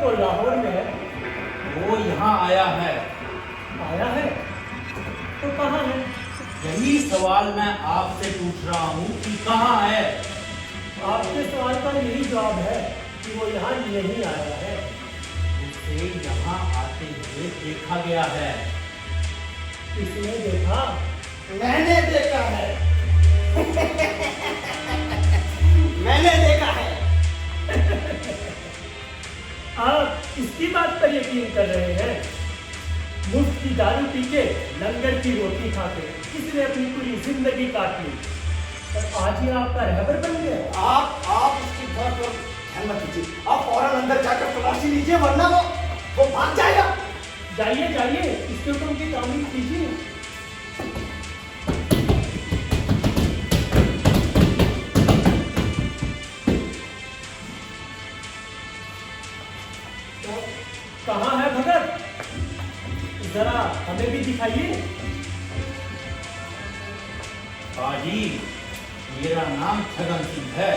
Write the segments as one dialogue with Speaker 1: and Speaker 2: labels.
Speaker 1: तो लाहौर में है।
Speaker 2: वो यहाँ आया है।
Speaker 1: आया है तो कहाँ है?
Speaker 2: यही सवाल मैं आपसे पूछ रहा हूँ कि कहाँ है।
Speaker 1: आपके सवाल का यही जवाब है कि वो यहाँ नहीं आया है।
Speaker 2: उसे यहाँ आते हुए देखा गया है।
Speaker 1: किसने देखा?
Speaker 3: मैंने देखा है। मैंने देखा है।
Speaker 1: आप इसकी बात पर यकीन कर रहे हैं? मुफ्त की दारू पी के, लंगर की रोटी खा के किसने अपनी पूरी जिंदगी काट ली और आज ही आपका रहबर बन गया।
Speaker 3: आप उसकी बात पर ध्यान मत दीजिए। आप फौरन अंदर जाकर तलाशी लीजिए, वरना वो भाग जाएगा।
Speaker 1: जाइए जाइए, इसके ऊपर उनकी तामील कीजिए। कहाँ है भगत? जरा हमें भी दिखाइए।
Speaker 2: बाजी, मेरा नाम छगन सिंह है।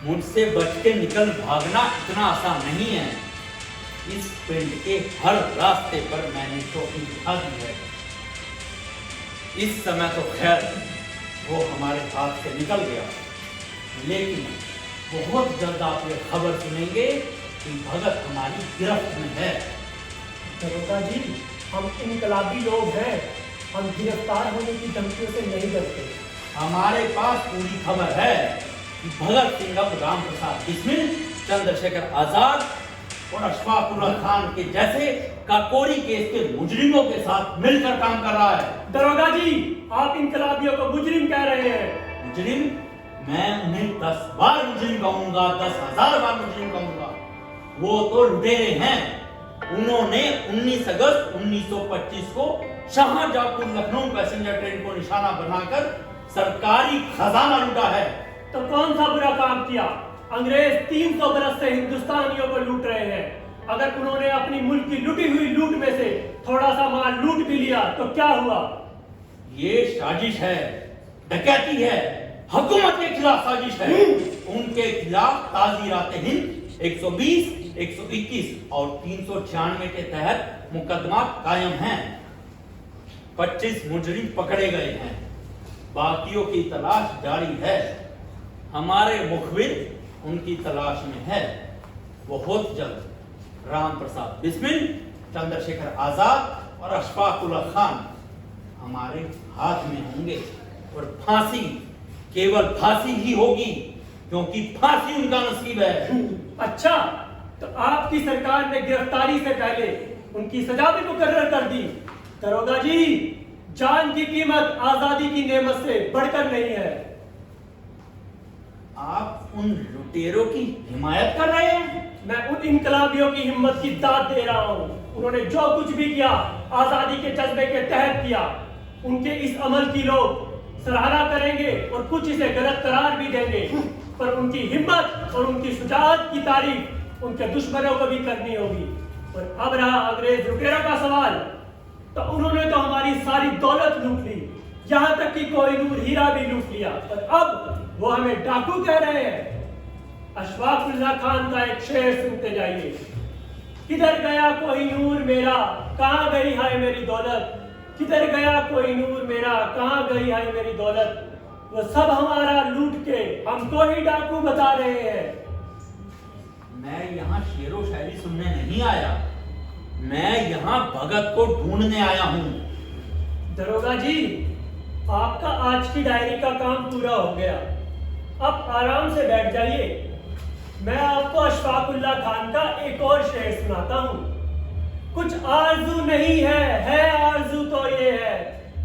Speaker 2: मुझसे बच के निकल भागना इतना आसान नहीं है। इस पिंड के हर रास्ते पर मैंने चौकी बिठा दी है। इस समय तो खैर वो हमारे हाथ से निकल गया, लेकिन बहुत जल्द आप ये खबर सुनेंगे कि भगत हमारी गिरफ्त में है।
Speaker 1: दरोगा जी, हम इनकलाबी लोग हैं। हम गिरफ्तार होने की धमकियों से नहीं डरते।
Speaker 2: हमारे पास पूरी खबर है कि भगत सिंह अब राम प्रसाद बिस्मिल, चंद्रशेखर आजाद और अशफाक उल्ला खान के जैसे काकोरी केस के मुजरिमों के साथ मिलकर काम कर रहा है।
Speaker 1: दरोगा जी, आप इनकलाबियों को मुजरिम कह रहे हैं।
Speaker 2: मुजरिम? मैं उन्हें 10 बार मुजरिम कहूंगा, 10,000 बार मुजरिम कहूंगा। वो तो लुटेरे हैं। उन्होंने 19 अगस्त 1925 को शाहजहांपुर लखनऊ पैसेंजर ट्रेन को निशाना बनाकर सरकारी खजाना लूटा है।
Speaker 1: तो कौन सा बुरा काम किया? अंग्रेज 300 बरस से हिंदुस्तानियों को लूट रहे हैं। अगर उन्होंने अपनी मुल्क की लुटी हुई लूट में से थोड़ा सा माल लूट भी लिया तो क्या हुआ?
Speaker 2: ये साजिश है, डकैती है, हुकूमत के खिलाफ साजिश है। उनके खिलाफ ताज़ीरात-ए-हिंद 120, 121 और 396 के तहत मुकदमा कायम है। 25 मुजरिम पकड़े गए हैं। बाकियों की तलाश जारी है। हमारे मुखबिर उनकी तलाश में है। बहुत जल्द राम प्रसाद बिस्मिल, चंद्रशेखर आजाद और अशफाक उल्ला खान हमारे हाथ में होंगे और फांसी, केवल फांसी ही होगी, क्योंकि फांसी उनका नसीब है।
Speaker 1: अच्छा, तो आपकी सरकार ने गिरफ्तारी से पहले उनकी सजा भी मुकर्रर कर दी। दरोगा जी, जान की कीमत आजादी की नेमत से बढ़कर नहीं है।
Speaker 2: आप उन लुटेरों की हिमायत कर रहे हैं?
Speaker 1: मैं उन इनकलाबियों की हिम्मत की दाद दे रहा हूँ। उन्होंने जो कुछ भी किया आजादी के जज्बे के तहत किया। उनके इस अमल की लोग सराहना करेंगे और कुछ इसे गलत करार भी देंगे, पर उनकी हिम्मत और उनकी शुजाअत की तारीफ उनके दुश्मनों को भी करनी होगी। और अब रहा अंग्रेज लुटेरों का सवाल, तो उन्होंने तो हमारी सारी दौलत लूट ली, यहाँ तक कि कोहिनूर हीरा भी लूट लिया, और अब वो हमें डाकू कह रहे हैं। अशफाक उल्ला खान का एक शेर सुनते जाइए। किधर गया कोहिनूर मेरा, कहाँ गई है मेरी दौलत। किधर गया कोहिनूर मेरा, कहाँ गई है मेरी दौलत। वो सब हमारा लूट के हमको ही डाकू बता रहे हैं।
Speaker 2: मैं यहाँ शेरो शायरी सुनने नहीं आया। मैं यहाँ भगत को ढूंढने आया हूँ।
Speaker 1: दरोगा जी, आपका आज की डायरी का काम पूरा हो गया। अब आराम से बैठ जाइए। मैं आपको अशफाक उल्ला खान का एक और शेर सुनाता हूँ। कुछ आरजू नहीं है आरजू तो ये है।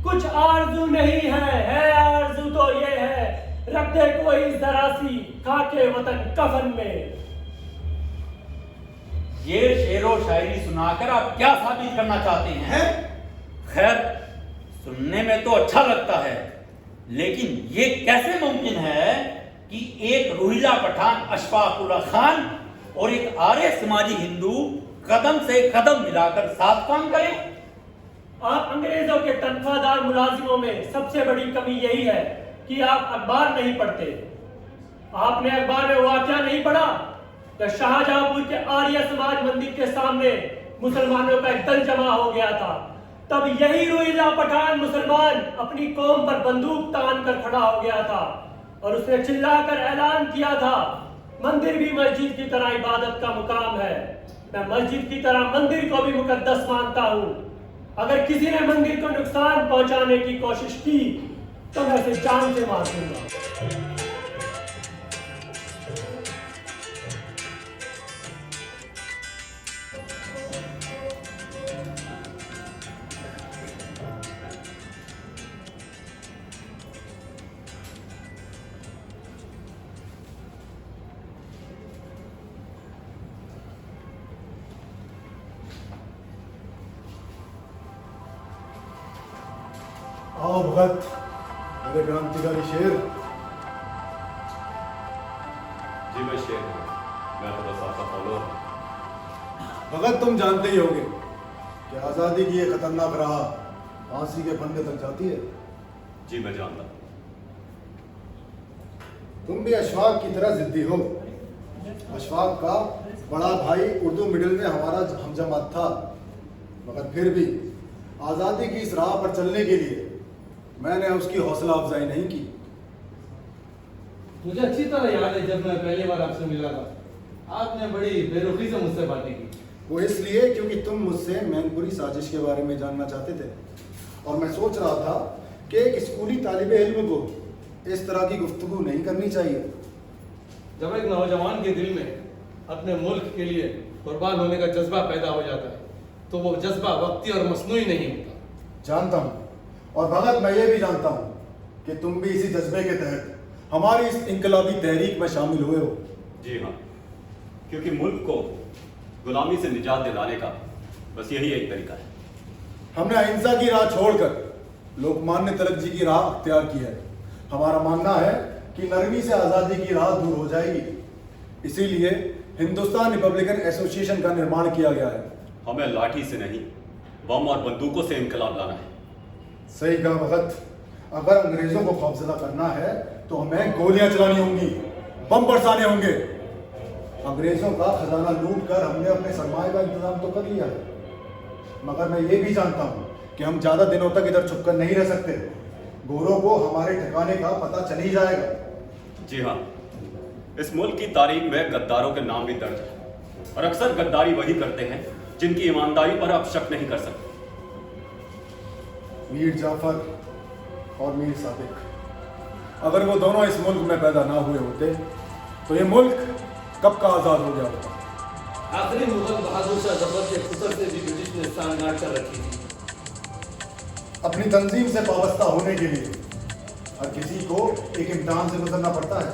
Speaker 1: कुछ आरजू नहीं है आरजू तो ये है। रख दे कोई जरा सी खाके वतन कफन में।
Speaker 2: ये शेरो शायरी सुनाकर आप क्या साबित करना चाहते हैं? खैर, सुनने में तो अच्छा लगता है, लेकिन ये कैसे मुमकिन है कि एक रोहिला पठान अशफाक उल्ला खान और एक आर्य समाजी हिंदू कदम से कदम मिलाकर साथ काम करें?
Speaker 1: आप अंग्रेजों के तनख्वाहदार मुलाजिमों में सबसे बड़ी कमी यही है कि आप अखबार नहीं पढ़ते। आपने अखबार में वाकया नहीं पढ़ा कि शाहजहांपुर के आर्य समाज मंदिर के सामने मुसलमानों का एक दल जमा हो गया था। तब यही रोहिल्ला पठान मुसलमान अपनी कौम पर बंदूक तान कर खड़ा हो गया था और उसने चिल्लाकर ऐलान किया था, मंदिर भी मस्जिद की तरह इबादत का मुकाम है। मैं मस्जिद की तरह मंदिर को भी मुकद्दस मानता हूँ। अगर किसी ने मंदिर को नुकसान पहुंचाने की कोशिश की तो मैं उसे जान से मार दूंगा।
Speaker 4: आओ भगत, मेरे क्रांतिकारी शेर।
Speaker 5: जी मैं शेर हूँ, मैं तो बस आपका फॉलोअर हूँ।
Speaker 4: भगत, तुम जानते ही होगे कि आजादी की ये खतरनाक राह फांसी के फंदे तक जाती है।
Speaker 5: जी मैं जानता हूँ।
Speaker 4: तुम भी अशफाक की तरह जिद्दी हो। अशफाक का बड़ा भाई उर्दू मिडिल में हमारा हमजमात था, मगर फिर भी आजादी की इस राह पर चलने के लिए मैंने उसकी हौसला अफजाई नहीं की।
Speaker 6: मुझे अच्छी तरह याद है जब मैं पहली बार आपसे मिला था, आपने बड़ी बेरुखी से मुझसे बातें की।
Speaker 4: वो इसलिए क्योंकि तुम मुझसे मैनपुरी साजिश के बारे में जानना चाहते थे और मैं सोच रहा था कि एक स्कूली तालिबे इल्म को इस तरह की गुफ्तगू नहीं करनी चाहिए।
Speaker 6: जब एक नौजवान के दिल में अपने मुल्क के लिए कुर्बान होने का जज्बा पैदा हो जाता है तो वो जज्बा वक्ती और मसनूई नहीं होता।
Speaker 4: जानता हूँ, और भगत मैं ये भी जानता हूँ कि तुम भी इसी जज्बे के तहत हमारी इस इनकलाबी तहरीक में शामिल हुए हो।
Speaker 5: जी हाँ, क्योंकि मुल्क को गुलामी से निजात दिलाने का बस यही एक तरीका है।
Speaker 4: हमने अहिंसा की राह छोड़कर लोकमान्य तिलक जी की राह अख्तियार की है। हमारा मानना है कि नरमी से आज़ादी की राह दूर हो जाएगी, इसीलिए हिंदुस्तान रिपब्लिकन एसोसिएशन का निर्माण किया गया है।
Speaker 5: हमें लाठी से नहीं, बम और बंदूकों से इनकलाब लाना है।
Speaker 4: सही कहा भगत, अगर अंग्रेजों को खौफजदा करना है तो हमें गोलियां चलानी होंगी, बम बरसाने होंगे। अंग्रेजों का खजाना लूट कर हमने अपने सरमाए का इंतजाम तो कर लिया है, मगर मैं ये भी जानता हूँ कि हम ज्यादा दिनों तक इधर छुपकर नहीं रह सकते। गोरों को हमारे ठिकाने का पता चल ही जाएगा।
Speaker 5: जी हाँ, इस मुल्क की तारीख में गद्दारों के नाम भी दर्ज है और अक्सर गद्दारी वही करते हैं जिनकी ईमानदारी पर आप शक नहीं कर सकते।
Speaker 4: मीर जाफर और मीर सादिक, अगर वो दोनों इस मुल्क में पैदा ना हुए होते तो ये मुल्क कब का आजाद हो गया होता।
Speaker 6: आखिरी मुगल बहादुर शाह जफर के पुत्र से भी ब्रिटिश ने सांठगांठ कर रखी थी।
Speaker 4: अपनी तंजीम से वाबस्ता होने के लिए हर किसी को एक इम्तिहान से गुजरना पड़ता है।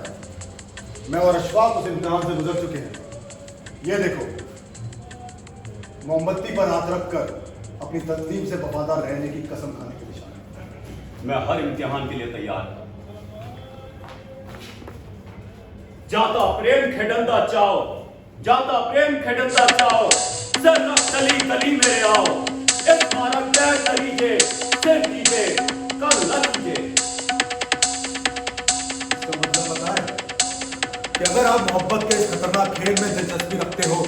Speaker 4: मैं और अशफाक उस इम्तिहान से गुजर चुके हैं। ये देखो, मोमबत्ती पर हाथ रखकर अपनी तंजीम से वफादार रहने की कसम खाने के निशान।
Speaker 5: मैं हर इम्तिहान के लिए तैयार हूं। जाता प्रेम खेडंदा चाओ, जाता प्रेम खेडंदा चाओ, सर तली तली मेरे आओ, इस मारक पैर तरीजे सिर दीजे कल न कीजिए।
Speaker 4: इसका मतलब पता है कि अगर आप मोहब्बत के इस खतरनाक खेल में दिलचस्पी रखते हो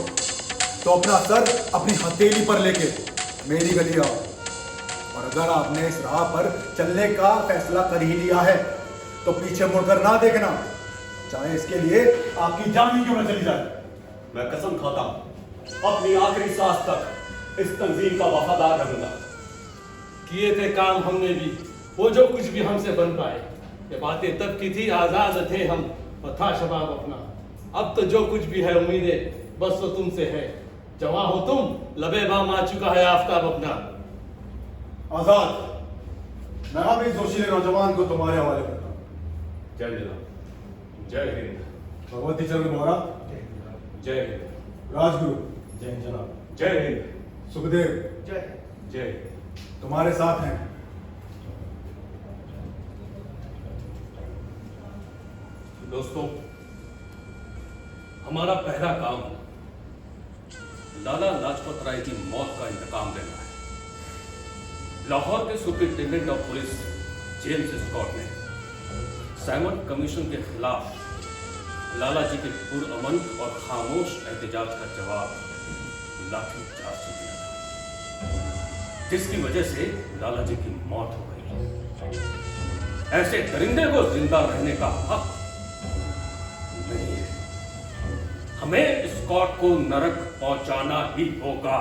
Speaker 4: तो अपना सर अपनी हथेली पर लेके मेरी गली आओ, और अगर आपने इस राह पर चलने का फैसला कर ही लिया है तो पीछे मुड़कर ना देखना, चाहे इसके लिए आपकी जान ही क्यों न चली जाए।
Speaker 5: मैं कसम खाता हूं अपनी आखिरी सांस तक इस तंजीम का वफादार रहूंगा।
Speaker 6: किए थे काम हमने भी वो जो कुछ भी हमसे बन पाए। ये बातें तब की थी, आजाद थे हम और था शबाब अपना। अब तो जो कुछ भी है उम्मीदें बस वो तुमसे है। जवां हो तुम, लबे बाम आ चुका है आफताब अपना।
Speaker 4: आजाद, मैं अब इस जोशीले नौजवान को तुम्हारे हवाले करता हूँ।
Speaker 5: जय जनाब, जय हिंद।
Speaker 4: भगवती चरण मोहरा,
Speaker 5: जय हिंद।
Speaker 4: राजगुरु,
Speaker 3: जय जनाब।
Speaker 5: जय हिंद।
Speaker 4: सुखदेव,
Speaker 5: जय।
Speaker 4: तुम्हारे साथ हैं।
Speaker 7: दोस्तों, हमारा पहला काम लाला लाजपत राय की मौत का इंतकाम लेना है। लाहौर के superintendent of police James Scott ने सैमन कमीशन के खिलाफ लाला जी के पुरअमन और खामोश एहतजाज का जवाब लाठी चार्ज से दिया था, जिसकी वजह से लाला जी की मौत हो गई। ऐसे दरिंदे को जिंदा रहने का हक नहीं है। हमें स्कॉट को नरक पहुंचाना ही होगा।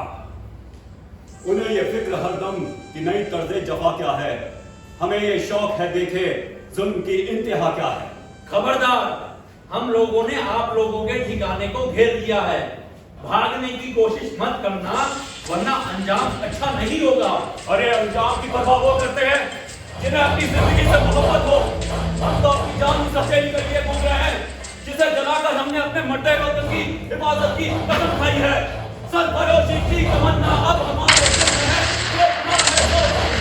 Speaker 5: उन्हें ये फिक्र हरदम कि नई तर्ज जफा क्या है, हमें ये शौक है देखे जुल्म की इंतहा क्या है।
Speaker 2: खबरदार, हम लोगों ने आप लोगों के ठिकाने को घेर लिया है। भागने की कोशिश मत करना, वरना अंजाम अच्छा नहीं होगा।
Speaker 5: अरे अंजाम की परवाह वो करते हैं जिन्हें अपनी जिंदगी से मोहब्बत हो। हम तो अपनी जान की सफेदी के लिए घूम रहे हैं, जिसे जलाकर हमने अपने मट्टे वतन की हिफाजत की कसम खाई है। सरफरोशी की तमन्ना अब हमारे दिल में है। ये अपना है तो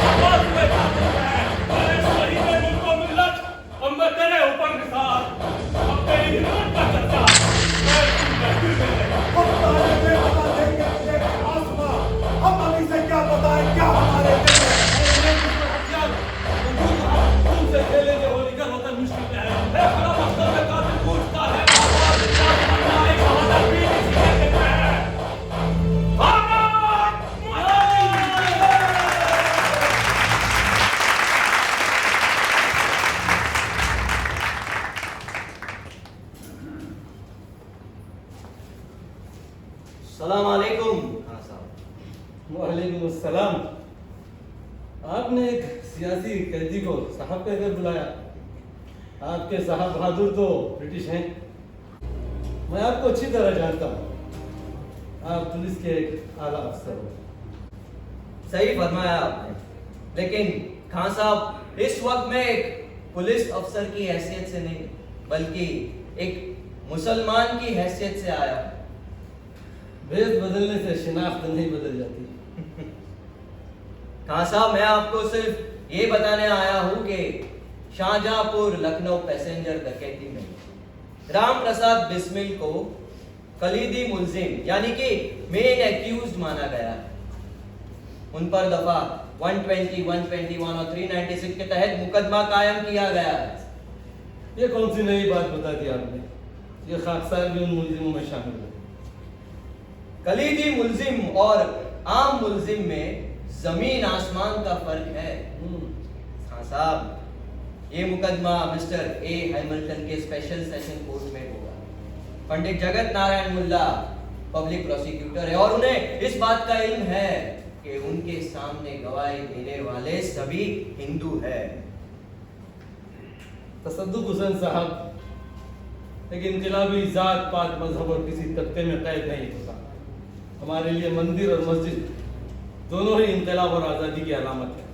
Speaker 5: आवाज में जाते हैं। अरे शहीद मुल्क को मिल्लत, हम तेरे ऊपर निसार, अब तेरी हिम्मत का चर्चा।
Speaker 4: हम अभी से क्या बताएं, क्या हमारे दिल में
Speaker 6: तुमसे खेलेंगे होलिका वतन मुश्किल है।
Speaker 5: बड़ा मस्तर में कातिल पूछता है आवाज क्या करना है, शहादत भी इसी के दिल में है। भारत माता की जय।
Speaker 3: सलाम अलैकुम खान साहब।
Speaker 6: वालेकुम अस्सलाम। आपने एक सियासी कैदी को साहब कहकर बुलाया। आपके साहब बहादुर तो ब्रिटिश हैं। मैं आपको अच्छी तरह जानता हूँ। आप पुलिस के एक आला अफसर हो।
Speaker 3: सही फरमाया आपने, लेकिन खान साहब इस वक्त में एक पुलिस अफसर की हैसियत से नहीं, बल्कि एक मुसलमान की हैसियत से आया।
Speaker 6: भेद बदलने से शिनाख्त नहीं बदल जाती।
Speaker 3: खान साहब, मैं आपको सिर्फ ये बताने आया हूँ कि शाहजहांपुर लखनऊ पैसेंजर डकैती में राम प्रसाद बिस्मिल को कलीदी मुलजिम यानी कि मेन एक्यूज्ड माना गया है। उन पर दफा 120, 121 और 396 के तहत मुकदमा कायम किया गया है।
Speaker 6: ये कौन सी नई बात बता दी आपने? ये खाकसार भी उन मुलजिमों में शामिल है।
Speaker 3: कलीदी मुलजिम और आम मुलजिम में जमीन आसमान का फर्क है। हाँ साहब, ये मुकदमा मिस्टर ए हैमिल्टन के स्पेशल सेशन कोर्ट में होगा। पंडित जगत नारायण मुल्ला पब्लिक प्रोसिक्यूटर है और उन्हें इस बात का इल्म है कि उनके सामने गवाही देने वाले सभी हिंदू है।
Speaker 6: तसद्दुक हुसैन साहब, एक इनकलाबी जात पात मजहब और किसी तबके में कैद नहीं होता। हमारे लिए मंदिर और मस्जिद दोनों ही इनकलाब और आज़ादी की अलामत है।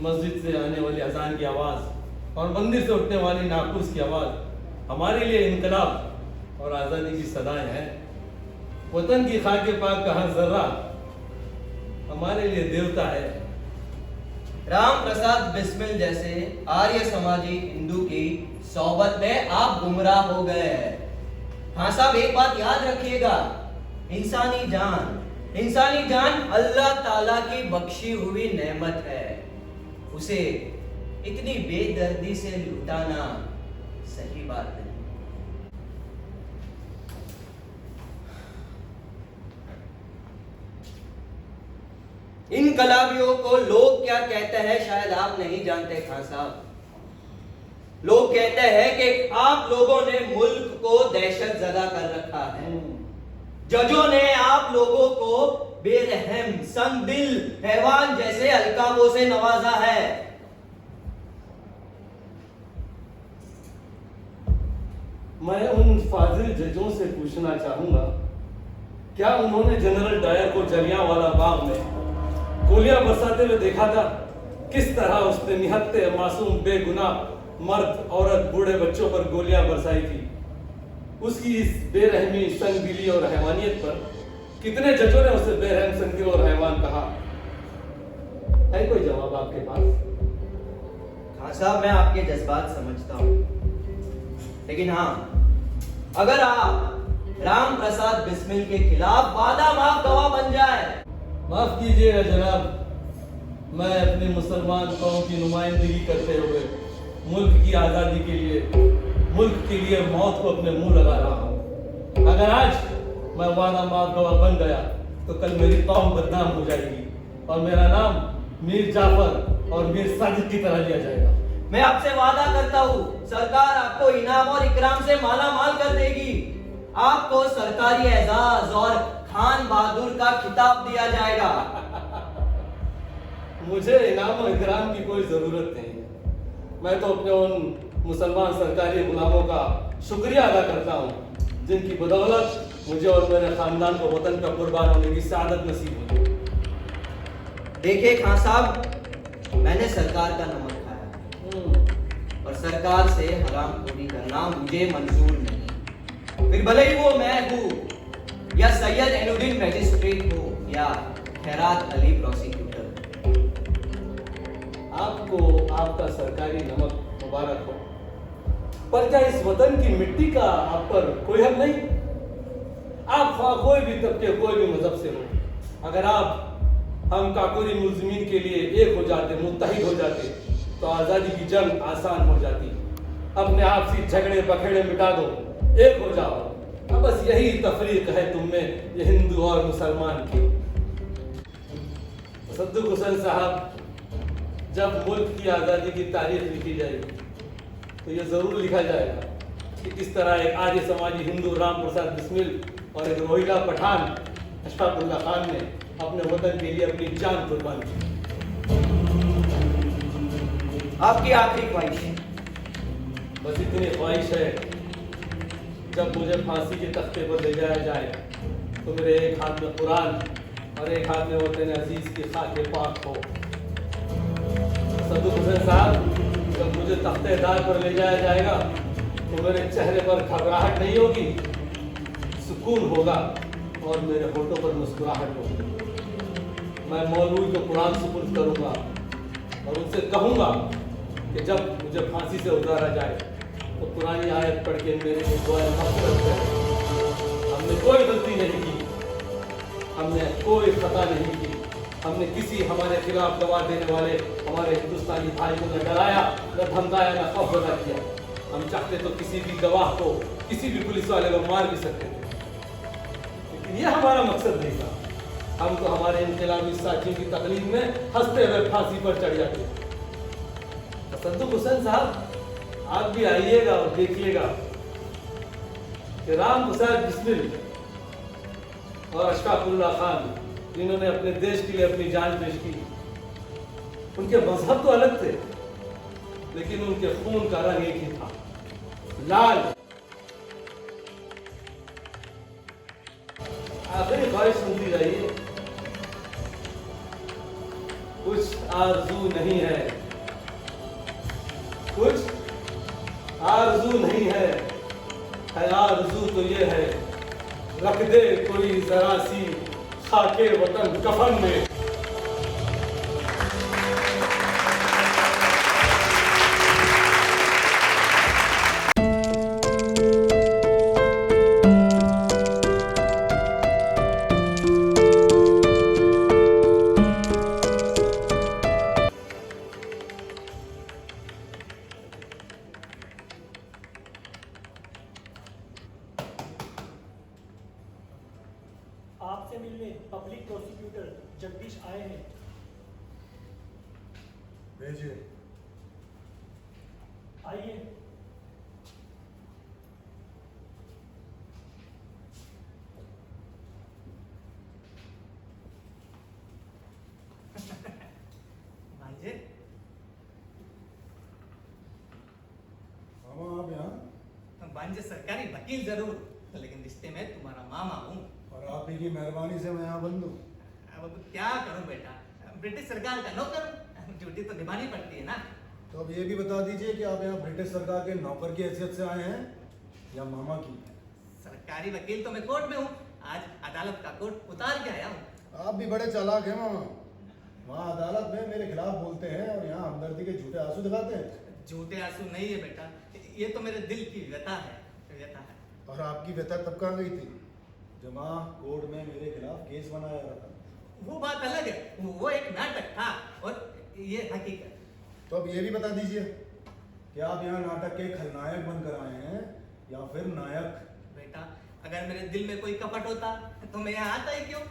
Speaker 6: मस्जिद से आने वाली अजान की आवाज़ और मंदिर से उठने वाली नाकुस की आवाज़ हमारे लिए इनकलाब और आज़ादी की सदाएं हैं। वतन की खाक पाक का हर जर्रा हमारे लिए देवता है।
Speaker 3: राम प्रसाद बिस्मिल जैसे आर्य समाजी हिंदू की सोबत में आप गुमराह हो गए हैं। हाँ साहब, एक बात याद रखिएगा, इंसानी जान अल्लाह ताला की बख्शी हुई नेमत है। उसे इतनी बेदर्दी से लुटाना सही बात नहीं। इनकलाबियों को लोग क्या कहते हैं शायद आप नहीं जानते खान साहब। लोग कहते हैं कि आप लोगों ने मुल्क को दहशत ज़दा कर रखा है। जजों ने आप लोगों को बेरहम, संगदिल, हैवान जैसे अलकाबों से नवाजा है।
Speaker 6: मैं उन फाजिल जजों से पूछना चाहूंगा, क्या उन्होंने जनरल डायर को जलियांवाला बाग में गोलियां बरसाते हुए देखा था? किस तरह उसने निहत्ते मासूम बेगुनाह मर्द, औरत, बूढ़े बच्चों पर गोलियां बरसाई थी। उसकी इस बेरहमी, संगदिली और हैवानियत पर कितने जजों ने उसे बेरहम, संगदिल और हैवान कहा? है कोई जवाब आपके पास?
Speaker 3: हाँ साहब, मैं आपके जज्बात समझता हूँ, लेकिन हाँ, अगर आप राम प्रसाद बिस्मिल के खिलाफ वादा माफ गवाह बन जाए।
Speaker 6: माफ कीजिएगा जनाब, मैं अपनी मुसलमान कौम की नुमाइंदगी करते हुए मुल्क की आज़ादी के लिए मुल्क के लिए मौत को अपने मुंह लगा रहा हूँ। अगर आज मैं वादा माफ गवाह बन गया तो कल मेरी कौम बदनाम हो जाएगी और मेरा नाम मीर जाफर और मीर साजिद की तरह लिया जाएगा।
Speaker 3: मैं आपसे वादा करता हूँ सरकार आपको इनाम और इकराम से माला माल कर देगी। आपको सरकारी एजाज और खान बहादुर का खिताब दिया जाएगा।
Speaker 6: मुझे इनाम और इकराम की कोई जरूरत नहीं है। मैं तो अपने उन मुसलमान सरकारी गुलामों का शुक्रिया अदा करता हूँ जिनकी बदौलत मुझे और मेरे खानदान को वतन का कुर्बान होने की सादत नसीब हुई।
Speaker 3: देखिए खान साहब, मैंने सरकार का नमक खाया और सरकार से हरामखोरी करना मुझे मंजूर नहीं। फिर भले ही वो मैं हूँ या सैयद एनुद्दीन मजिस्ट्रेट हो या खैरात अली प्रोसिक्यूटर।
Speaker 6: आपको आपका सरकारी नमक मुबारक हो, पर क्या इस वतन की मिट्टी का आप पर कोई हक नहीं? आप कोई भी तबके कोई भी मजहब से हो, अगर आप हम काकोरी मुल्जिमीन के लिए एक हो जाते, मुत्तहिद हो जाते, तो आज़ादी की जंग आसान हो जाती। अपने आपसी झगड़े बखेड़े मिटा दो, एक हो जाओ। अब बस यही तफरीक है तुम में, ये हिंदू और मुसलमान की। सद्दुक हुसैन साहब, जब मुल्क की आज़ादी की तारीख लिखी जाएगी तो ये ज़रूर लिखा जाएगा कि किस तरह एक आर्य समाजी हिंदू राम प्रसाद बिस्मिल और एक रोहिला पठान अशफाकुल्लाह खान ने अपने वतन के लिए अपनी जान कुर्बान की।
Speaker 3: आपकी आखिरी ख्वाहिश?
Speaker 6: बस इतनी ख्वाहिश है, जब मुझे फांसी के तख्ते पर ले जाया जाए तो मेरे एक हाथ में कुरान और एक हाथ में वतन अजीज की खाके पाक हो। सद्दुक हुसैन साहब, जब मुझे तख्तेदार पर ले जाया जाएगा तो मेरे चेहरे पर घबराहट नहीं होगी, सुकून होगा और मेरे होठों पर मुस्कुराहट होगी। मैं मौलवी को कुरान सुपुर्द करूंगा और उनसे कहूंगा कि जब मुझे फांसी से उतारा जाए तो पुरानी आयत पढ़ के मेरे लिए दुआ मग़फ़िरत करें। हमने कोई गलती नहीं की, हमने कोई खता नहीं की, हमने किसी हमारे खिलाफ गवाह देने वाले हमारे हिंदुस्तानी भाई को न डराया, न धमकाया, न खौफ पैदा किया। हम चाहते तो किसी भी गवाह को, किसी भी पुलिस वाले को मार भी सकते थे, लेकिन ये हमारा मकसद नहीं था। हम तो हमारे इनकलाबी साथियों की तकलीफ में हंसते हुए फांसी पर चढ़ जाते। सद्दुक हुसैन साहब, आप भी आइएगा और देखिएगा कि राम प्रसाद बिस्मिल और अशफाकुल्लाह खान, जिन्होंने अपने देश के लिए अपनी जान पेश की, उनके मजहब तो अलग थे लेकिन उनके खून का रंग एक ही था, लाल। आखिरी ख्वाहिश सुनती रहिए, कुछ आरज़ू नहीं है, कुछ आरज़ू नहीं है आरज़ू तो ये है, रख दे कोई जरा सी खाके वतन कफन में।
Speaker 1: आपसे मिलने पब्लिक प्रोसिक्यूटर जगदीश आए हैं।
Speaker 4: भेजिए।
Speaker 1: आइए।
Speaker 3: भाईजे,
Speaker 4: मामा आप यहाँ?
Speaker 3: भांजे सरकारी वकील जरूर, लेकिन रिश्ते में तुम्हारा मामा हूँ।
Speaker 4: और आप ही की मेहरबानी से मैं यहाँ बंद हूँ।
Speaker 3: अब क्या करूँ बेटा, ब्रिटिश सरकार का नौकर, ड्यूटी तो निभानी पड़ती है ना।
Speaker 4: तो अब ये भी बता दीजिए कि आप यहाँ ब्रिटिश सरकार के नौकर की हैसियत से आए हैं या मामा की?
Speaker 3: सरकारी वकील तो मैं कोर्ट में हूँ, आज अदालत का कोर्ट उतार के आया हूँ।
Speaker 4: आप भी बड़े चालाक हैं मामा। वहाँ अदालत में मेरे खिलाफ बोलते हैं और यहाँ हमदर्दी के झूठे आंसू दिखाते हैं।
Speaker 3: झूठे आंसू नहीं है बेटा, ये तो मेरे दिल की व्यथा है, व्यथा है।
Speaker 4: और आपकी व्यथा तब कहाँ गई थी जब वहाँ कोर्ट में मेरे खिलाफ केस बनाया जा रहा था?
Speaker 3: वो बात अलग है, वो एक नाटक था और ये हकीकत।
Speaker 4: तो अब ये भी बता दीजिए क्या आप यहाँ नाटक के खलनायक बनकर आए हैं या फिर नायक?
Speaker 3: बेटा, अगर मेरे दिल में कोई कपट होता तो मैं यहाँ आता ही क्यों?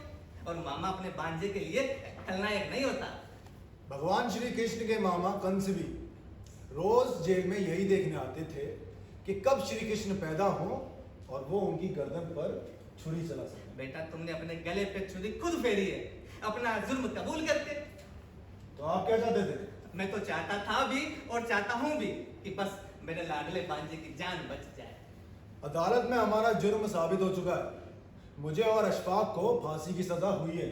Speaker 3: और मामा अपने भांजे के लिए खलनायक नहीं होता।
Speaker 4: भगवान श्री कृष्ण के मामा कंस भी रोज जेल में यही देखने आते थे कि कब श्री कृष्ण पैदा हो और वो उनकी गर्दन पर छुरी चला सके।
Speaker 3: बेटा, तुमने अपने गले पे छुरी खुद फेरी है, अपना जुर्म कबूल करके।
Speaker 4: तो आप क्या चाहते थे?
Speaker 3: मैं तो चाहता था भी और चाहता हूँ भी कि बस मेरे लाडले भांजे की जान बच जाए।
Speaker 4: अदालत में हमारा जुर्म साबित हो चुका है। मुझे और अशफाक को फांसी की सजा हुई है।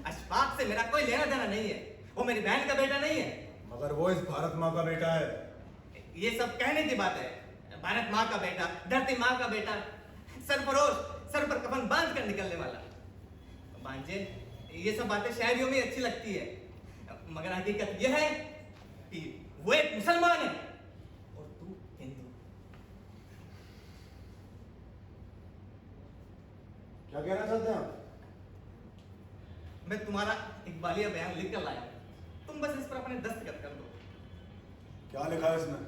Speaker 3: अशफाक से मेरा कोई लेना देना नहीं है, वो मेरी बहन का बेटा नहीं है।
Speaker 4: मगर वो इस भारत माँ का बेटा है।
Speaker 3: ये सब कहने की बात है। भारत माँ का बेटा, धरती माँ का बेटा, सरफरोश, सर पर कफन बांध कर निकलने वाला। भांजे, ये सब बातें शायरियों में अच्छी लगती है, मगर हकीकत यह है कि वो एक मुसलमान है और तू हिंदू।
Speaker 4: क्या कहना चाहते हैं आप?
Speaker 3: मैं तुम्हारा इकबालिया बयान लिख कर लाया, तुम बस इस पर अपने दस्तखत कर दो।
Speaker 4: क्या लिखा है इसमें?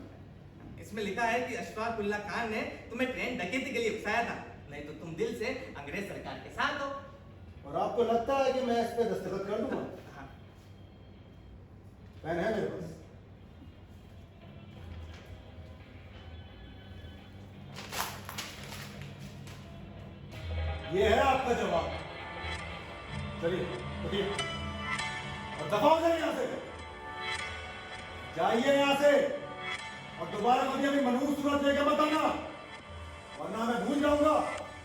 Speaker 3: इसमें लिखा है कि अशफाक उल्लाह खान ने तुम्हें ट्रेन डकैती के लिए उकसाया था, नहीं तो तुम दिल से अंग्रेज सरकार के साथ हो।
Speaker 4: और आपको लगता है कि मैं इस पे दस्तखत कर दूंगा?
Speaker 3: हाँ।
Speaker 4: पेन है मेरे पास। ये है आपका जवाब। चलिए उठिए और दफा हो जाइए यहाँ से। जाइए यहाँ से और दोबारा कभी अपनी मनहूस सूरत लेकर मत आना, वरना मैं भूल जाऊंगा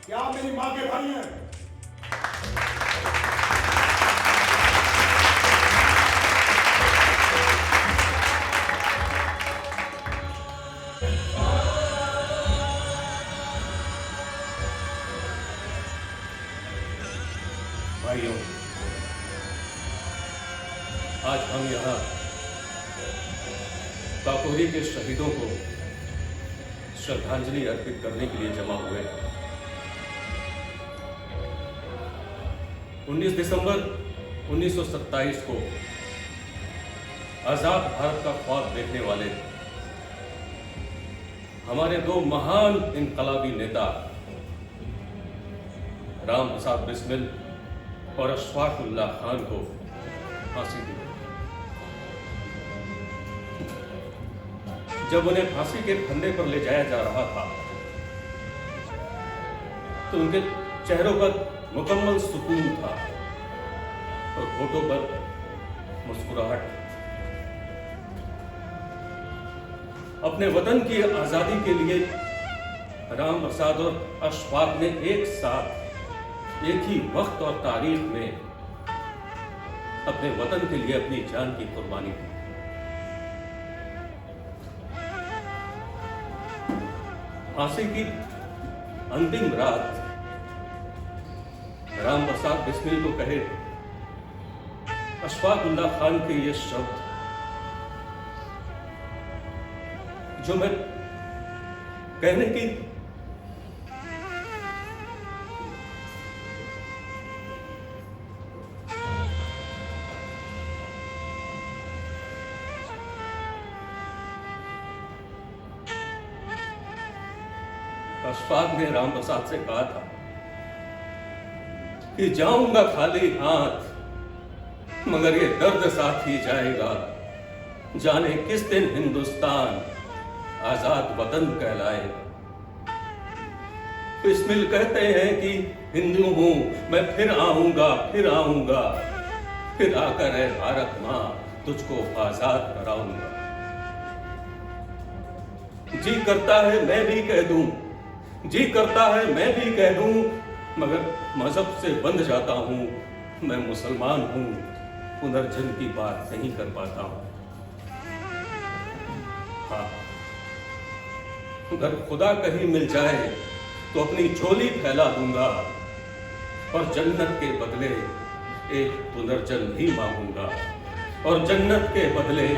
Speaker 4: कि आप मेरी माँ के भाई हैं।
Speaker 7: भाइयों, आज हम यहाँ काकोरी के शहीदों को श्रद्धांजलि अर्पित करने के लिए जमा हुए हैं। 19 दिसंबर 1927 को आजाद भारत का ख्वाब देखने वाले हमारे दो महान इनकलाबी नेता राम प्रसाद बिस्मिल और अशफाक उल्लाह खान को फांसी दी। जब उन्हें फांसी के फंदे पर ले जाया जा रहा था तो उनके चेहरों पर मुकम्मल सुकून था और होठों पर मुस्कुराहट। अपने वतन की आजादी के लिए राम प्रसाद और अशफाक ने एक साथ एक ही वक्त और तारीख में अपने वतन के लिए अपनी जान की कुर्बानी दी। फांसी की अंतिम रात राम प्रसाद बिस्मिल को कहे अशफाक उल्लाह खान के ये शब्द जो मैं कहने की अशफाक ने राम प्रसाद से कहा था कि जाऊंगा खाली हाथ मगर ये दर्द साथ ही जाएगा, जाने किस दिन हिंदुस्तान आजाद वतन कहलाएगा। बिस्मिल कहते हैं कि हिंदू हूं मैं, फिर आऊंगा फिर आकर है भारत मां तुझको आजाद कराऊंगा। जी करता है मैं भी कह दूं, जी करता है मैं भी कह दूं, मगर मजहब से बंध जाता हूं, मैं मुसलमान हूं, पुनर्जन्म की बात नहीं कर पाता हूं। हाँ, अगर खुदा कहीं मिल जाए तो अपनी झोली फैला दूंगा और जन्नत के बदले एक पुनर्जन्म ही मांगूंगा और जन्नत के बदले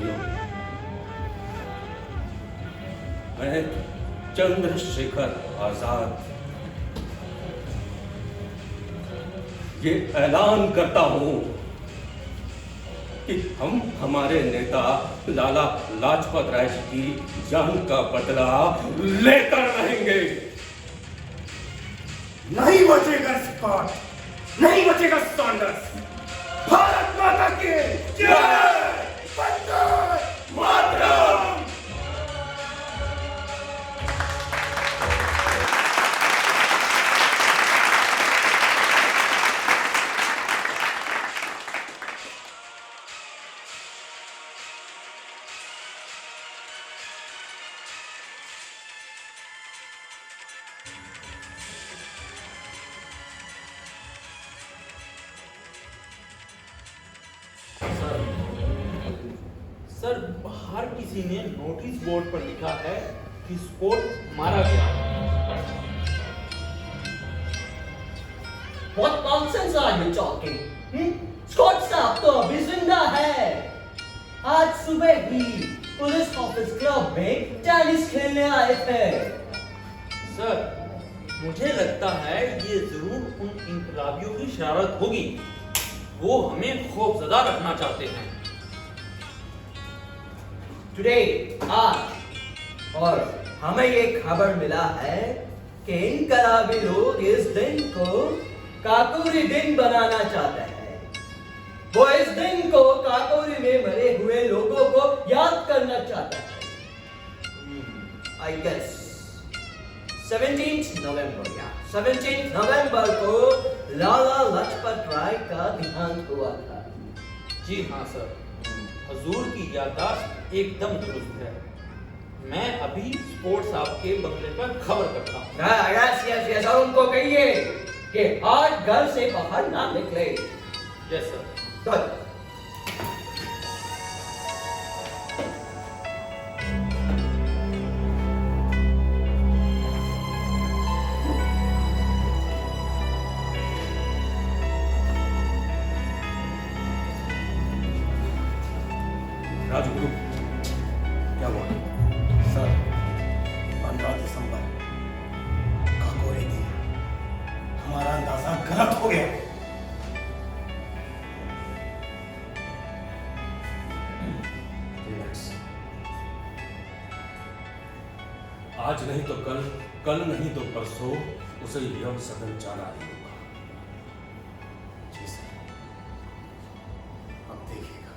Speaker 7: भाइयों, मैं चंद्रशेखर आजाद ये ऐलान करता हूं कि हम हमारे नेता लाला लाजपत राय जी की जान का बदला लेकर रहेंगे।
Speaker 8: नहीं बचेगा स्कॉट, नहीं बचेगा सॉन्डर्स। भारत माता की जय! वंदे मातरम!
Speaker 2: सर, बाहर किसी ने नोटिस बोर्ड पर लिखा है कि स्कॉट मारा गया।
Speaker 3: What nonsense are you talking? Scott साहब तो अभी जिंदा है। आज सुबह ही पुलिस ऑफिस क्लब में टेनिस खेलने आए थे।
Speaker 2: सर, मुझे लगता है ये जरूर उन इनकलाबियों की शरारत होगी। वो हमें खौफजदा रखना चाहते हैं।
Speaker 3: टुडे आज और हमें ये खबर मिला है कि इनकलाबी लोग इस दिन को काकोरी दिन बनाना चाहते हैं। वो इस दिन को काकोरी में मरे हुए लोगों को याद करना चाहते हैं। आई गेस 17 नवंबर को लाला लाजपत राय का देहांत हुआ था।
Speaker 2: जी हाँ सर, हजूर की याददाश्त एकदम दुरुस्त है। मैं अभी स्पोर्ट्स साहब के बंगले पर खबर करता हूँ।
Speaker 3: यस और उनको कहिए कि आज घर से बाहर ना निकले।
Speaker 2: Yes sir.
Speaker 3: गुड।
Speaker 7: राजगुरु, क्या हुआ?
Speaker 8: सर, 15 दिसंबर काकोरी दिन हमारा अंदाजा गलत हो गया।
Speaker 7: रिलैक्स। आज नहीं तो कल, कल नहीं तो परसों उसे यम सदन जाना ही होगा।
Speaker 8: जी सर, अब देखिएगा,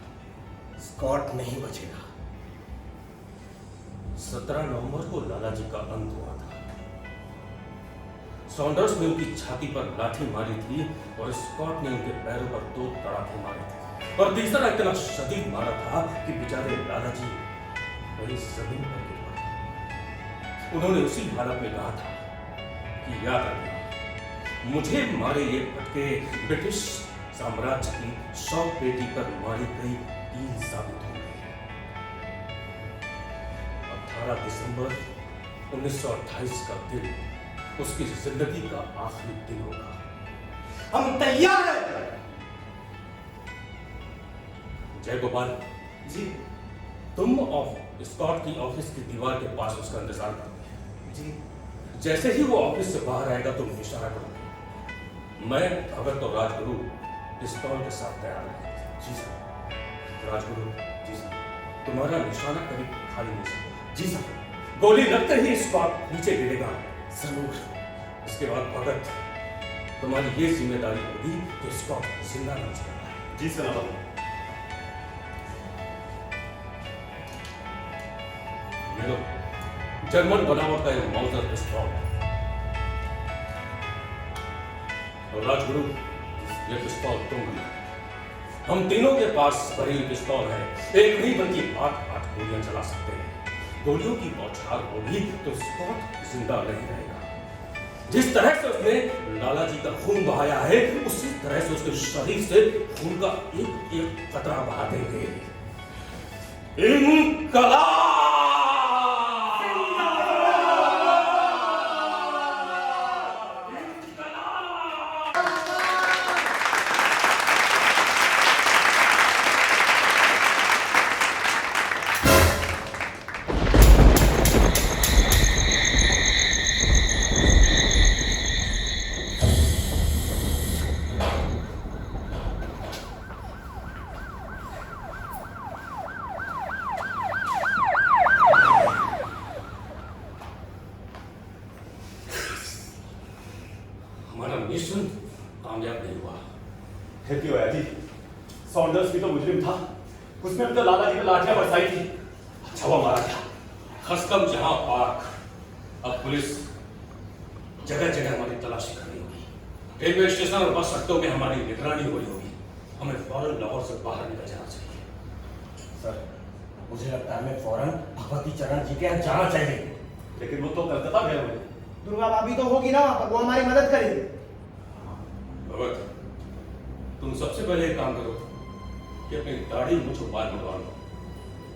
Speaker 8: स्कॉट नहीं बचेगा।
Speaker 7: 17 नवंबर को लाला जी का अंत हुआ था। सॉन्डर्स ने उनकी छाती पर लाठी मारी थी और स्कॉट ने उनके पैरों पर 2 तड़ाके मारे थे और तीसरा इतना शदीद मारा था कि बेचारे लाला जी वही जमीन पर गिर पड़े। उन्होंने उसी हालत में कहा था कि याद रखना, मुझे मारे ये फटके ब्रिटिश साम्राज्य की 100 बेटी पर मारी गई कील साबित होंगे। 18 दिसंबर 1928 का दिन उसकी जिंदगी का आखिरी दिन होगा।
Speaker 8: हम तैयार हैं।
Speaker 7: जय गोपाल
Speaker 8: जी
Speaker 7: तुम स्कॉट की ऑफिस की दीवार के पास उसका इंतजार करोगे।
Speaker 8: जी
Speaker 7: जैसे ही वो ऑफिस से बाहर आएगा तुम इशारा करोगे। मैं भगत और राजगुरु पिस्तौल के साथ तैयार हैं। जी सर। राजगुरु जी सर, तुम्हारा निशाना कभी खाली नहीं सकता। जी सर। गोली लगते ही स्कॉट नीचे गिरेगा।
Speaker 8: जरूर।
Speaker 7: इसके बाद भगत तुम्हारी ये जिम्मेदारी होगी कि स्कॉट जिंदा न छोड़ना।
Speaker 5: जी सर।
Speaker 7: ये लो, जर्मन बनावट का एक माउजर पिस्तौल। और राजगुरु, ये पिस्तौल तुम भी। हम तीनों के पास भरी हुई पिस्तौल है। एक नहीं बल्कि 8 गोलियां चला सकते हैं। गोलियों की बौछार होगी तो स्कॉट जिंदा नहीं रहेगा। जिस तरह से उसने लाला जी का खून बहाया है उसी तरह से उसके शरीर से खून का एक एक कतरा बहा देंगे। इनकलाब! हमारा मिशन कामयाब नहीं हुआ।
Speaker 5: फिर क्यों आया जी? सॉन्डर्स भी तो मुजरिम था, उसने भी तो लाला जी पे लाठियां बरसाई थी। अच्छा वो मारा गया।
Speaker 7: खसकम जहां पार्क, अब पुलिस जगह जगह हमारी तलाशी कर रही होगी। रेलवे स्टेशन और बस अड्डों में हमारी निगरानी हो रही होगी। हमें फौरन लाहौर से बाहर निकल जाना चाहिए।
Speaker 8: सर, मुझे लगता है हमें फौरन भगवती चरण जी के यहाँ जाना चाहिए।
Speaker 5: लेकिन वो तो कलकत्ता गए हुए।
Speaker 3: दुर्गा भाभी तो होगी ना, पर वो हमारी मदद करेगी।
Speaker 7: भगत, तुम सबसे पहले एक काम करो कि अपनी दाढ़ी मुझ को बाल मुड़वा लो,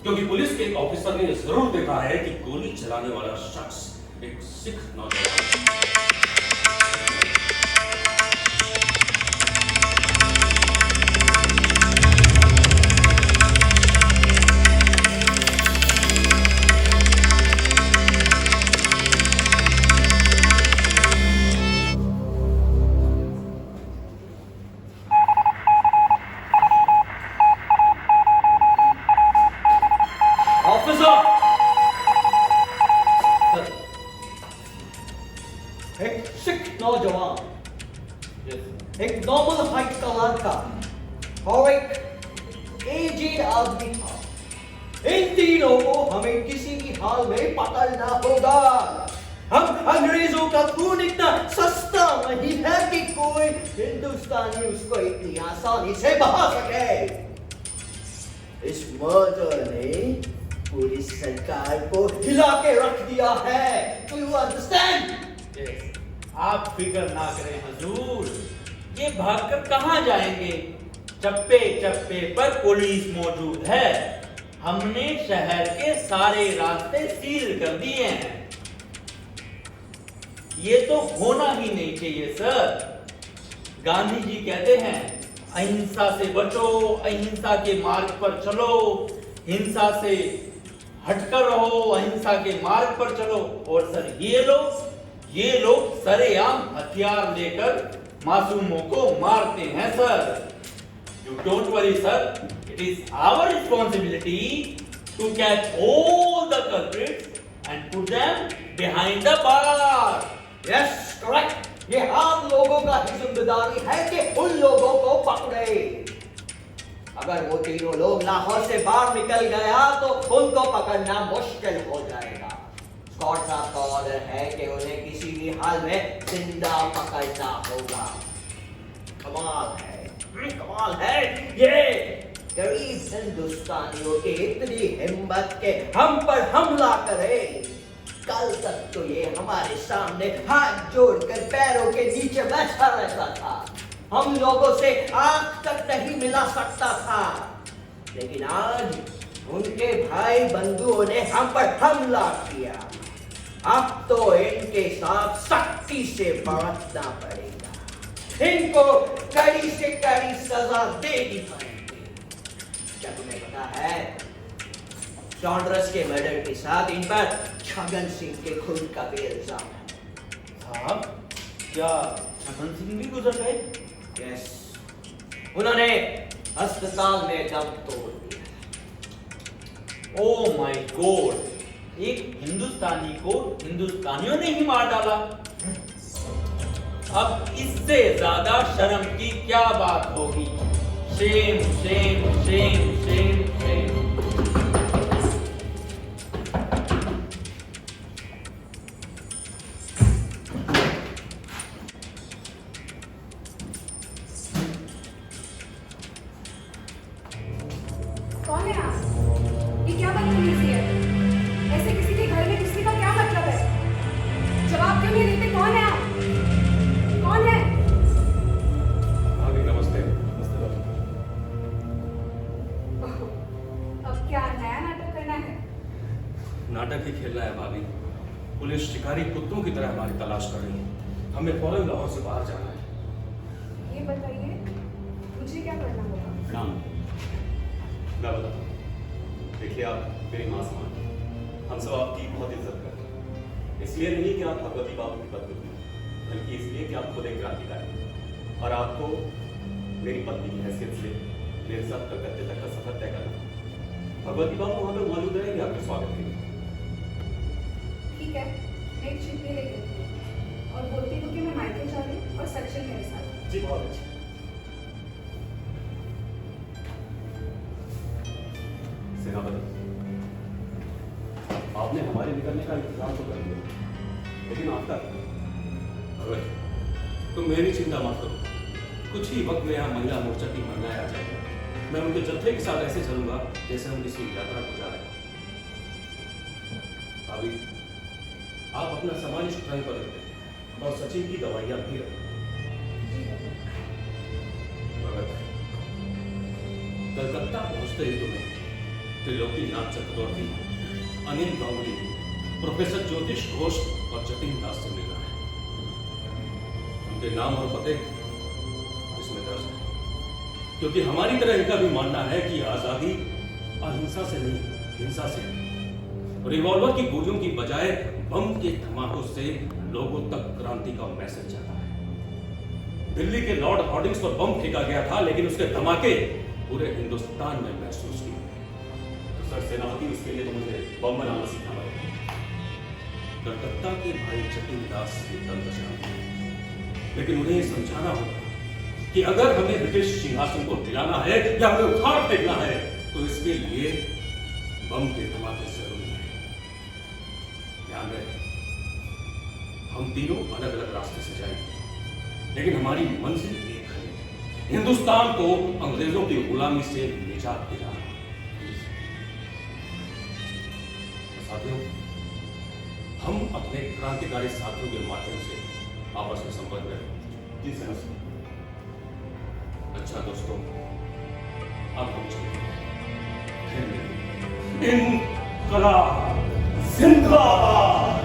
Speaker 7: क्योंकि पुलिस के एक ऑफिसर ने जरूर देखा है कि गोली चलाने वाला शख्स एक सिख नौजवान।
Speaker 3: एक सिख नौजवान, एक नॉर्मल हाइट का लड़का और एक एजेड आदमी था। इन तीनों को हमें किसी भी हाल में पकड़ना होगा। हम अंग्रेजों का खून इतना सस्ता नहीं है कि कोई हिंदुस्तानी उसको इतनी आसानी से बहा सके। इस मर्डर ने पूरी सरकार को हिला के रख दिया है। Do you understand?
Speaker 2: आप फिक्र ना करें हजूर, ये भागकर कहाँ जाएंगे? चप्पे चप्पे पर पुलिस मौजूद है। हमने शहर के सारे रास्ते सील कर दिए हैं। ये तो होना ही नहीं चाहिए सर। गांधी जी कहते हैं अहिंसा से बचो, अहिंसा के मार्ग पर चलो, हिंसा से हटकर रहो, अहिंसा के मार्ग पर चलो। और सर ये लोग सरेआम हथियार लेकर मासूमों को मारते हैं sir. You don't worry sir, it is our responsibility to catch all the culprits and put them behind the bar.
Speaker 3: Yes, correct. ये हम लोगों का ही जिम्मेदारी है कि उन लोगों को पकड़े। अगर वो तीनों लोग लाहौर से बाहर निकल गया तो उनको पकड़ना मुश्किल हो जाएगा। स्कॉट साहब का ऑर्डर है कि उन्हें किसी भी हाल में जिंदा पकड़ना होगा। कमाल है ये गरीब हिंदुस्तानियों की इतनी हिम्मत के हम पर हमला करे। कल तक तो ये हमारे सामने हाथ जोड़कर पैरों के नीचे बैठा रहता था, हम लोगों से आंख तक नहीं मिला सकता था। लेकिन आज उनके भाई बंधुओं ने हम पर हमला किया। अब तो इनके साथ सख्ती से बरतना पड़ेगा। इनको कड़ी से कड़ी सजा देनी पड़ेगी। क्या तुम्हें पता है, सॉन्डर्स के मर्डर के साथ इन पर छगन सिंह के खून का भी इल्जाम है।
Speaker 2: साहब, क्या छगन सिंह भी गुजर गए?
Speaker 3: यस, उन्होंने अस्पताल में दम तोड़ दिया।
Speaker 2: ओह माय गॉड, एक हिंदुस्तानी को हिंदुस्तानियों ने ही मार डाला। अब इससे ज्यादा शर्म की क्या बात होगी? Shem Shem Shem Shem Shem.
Speaker 9: कौन है आप? ये क्या बदतमीजी है? ऐसे किसी के घर में घुसने का क्या मतलब है? जवाब क्यों नहीं देते? कौन है आप? कौन है?
Speaker 7: भाभी नमस्ते।
Speaker 9: ओह, अब क्या नया नाटक करना है?
Speaker 7: नाटक ही खेलना है भाभी। पुलिस शिकारी कुत्तों की तरह हमारी तलाश कर रही है। हमें फौरन लाहौर से बाहर जाना है।
Speaker 9: ये बताइए, मुझे क्या करना होगा?
Speaker 5: प्रणाम। मैं बताता हूँ। देखिए, आप मेरी माँ समान हैं। हम सब आपकी बहुत इज्जत करते हैं। इसलिए नहीं कि आप भगवती बाबू की पत्नी हैं, बल्कि इसलिए कि आप खुद एक क्रांतिकारी हैं और आपको मेरी पत्नी की हैसियत से मेरे साथ कलकत्ते तक का सफर तय करना है। भगवती बाबू वहाँ पे मौजूद रहेंगे आपके स्वागत के लिए।
Speaker 9: ठीक है, मैं एक चिट्ठी लिख देती हूँ और बोलती हूँ कि मैं मायके जा रही हूँ और
Speaker 1: जी बहुत अच्छा।
Speaker 7: सेनापति, आपने हमारे निकलने का इंतजाम तो कर लिया, लेकिन आप तक
Speaker 10: भगत, तुम मेरी चिंता मत करो। कुछ ही वक्त में यहाँ महिला मोर्चा की महिलाएं आ जाएंगी। मैं उनके जत्थे के साथ ऐसे चलूंगा जैसे हम किसी यात्रा को जा रहे हैं। भाभी, आप अपना सामान इस ट्रंक पर रखते और सचिन की दवाइयां भी रखें। भगत, कलकत्ता पहुंचते ही तुम्हें त्रिलोकी नाथ चक्रवर्ती, अनिल गांगुली, प्रोफेसर ज्योतिष घोष और जतिन दास से मिलना है। उनके नाम और पते इसमें दर्ज है, क्योंकि हमारी तरह इनका भी मानना है कि आजादी अहिंसा से नहीं, हिंसा से है। रिवॉल्वर की गोलियों की बजाय बम के धमाकों से लोगों तक क्रांति का मैसेज जाता है। दिल्ली के लॉर्ड हॉर्डिंग्स पर बम फेंका गया था, लेकिन उसके धमाके पूरे हिंदुस्तान में महसूस किए।
Speaker 7: तो सर सेनापति, उसके लिए तो मुझे बम बनाना सीखना पड़ेगा।
Speaker 10: कलकत्ता के भाई जतिन दास से तंत्र जानते हैं, लेकिन उन्हें समझाना होगा कि अगर हमें ब्रिटिश सिंहासन को हिलाना है या हमें उखाड़ फेंकना है, तो इसके लिए बम के धमाके जरूरी है। ध्यान रहे, हम तीनों अलग अलग रास्ते से जाएंगे, लेकिन हमारी मंजिल एक है, हिंदुस्तान को अंग्रेजों की गुलामी से निजात दिलाना। साथियों, हम अपने क्रांतिकारी साथियों के माध्यम से आपस में संपर्क करें।
Speaker 7: जी सर।
Speaker 10: अच्छा दोस्तों, अब हम चलते हैं। फिर मिलेंगे। इनकलाब जिंदाबाद।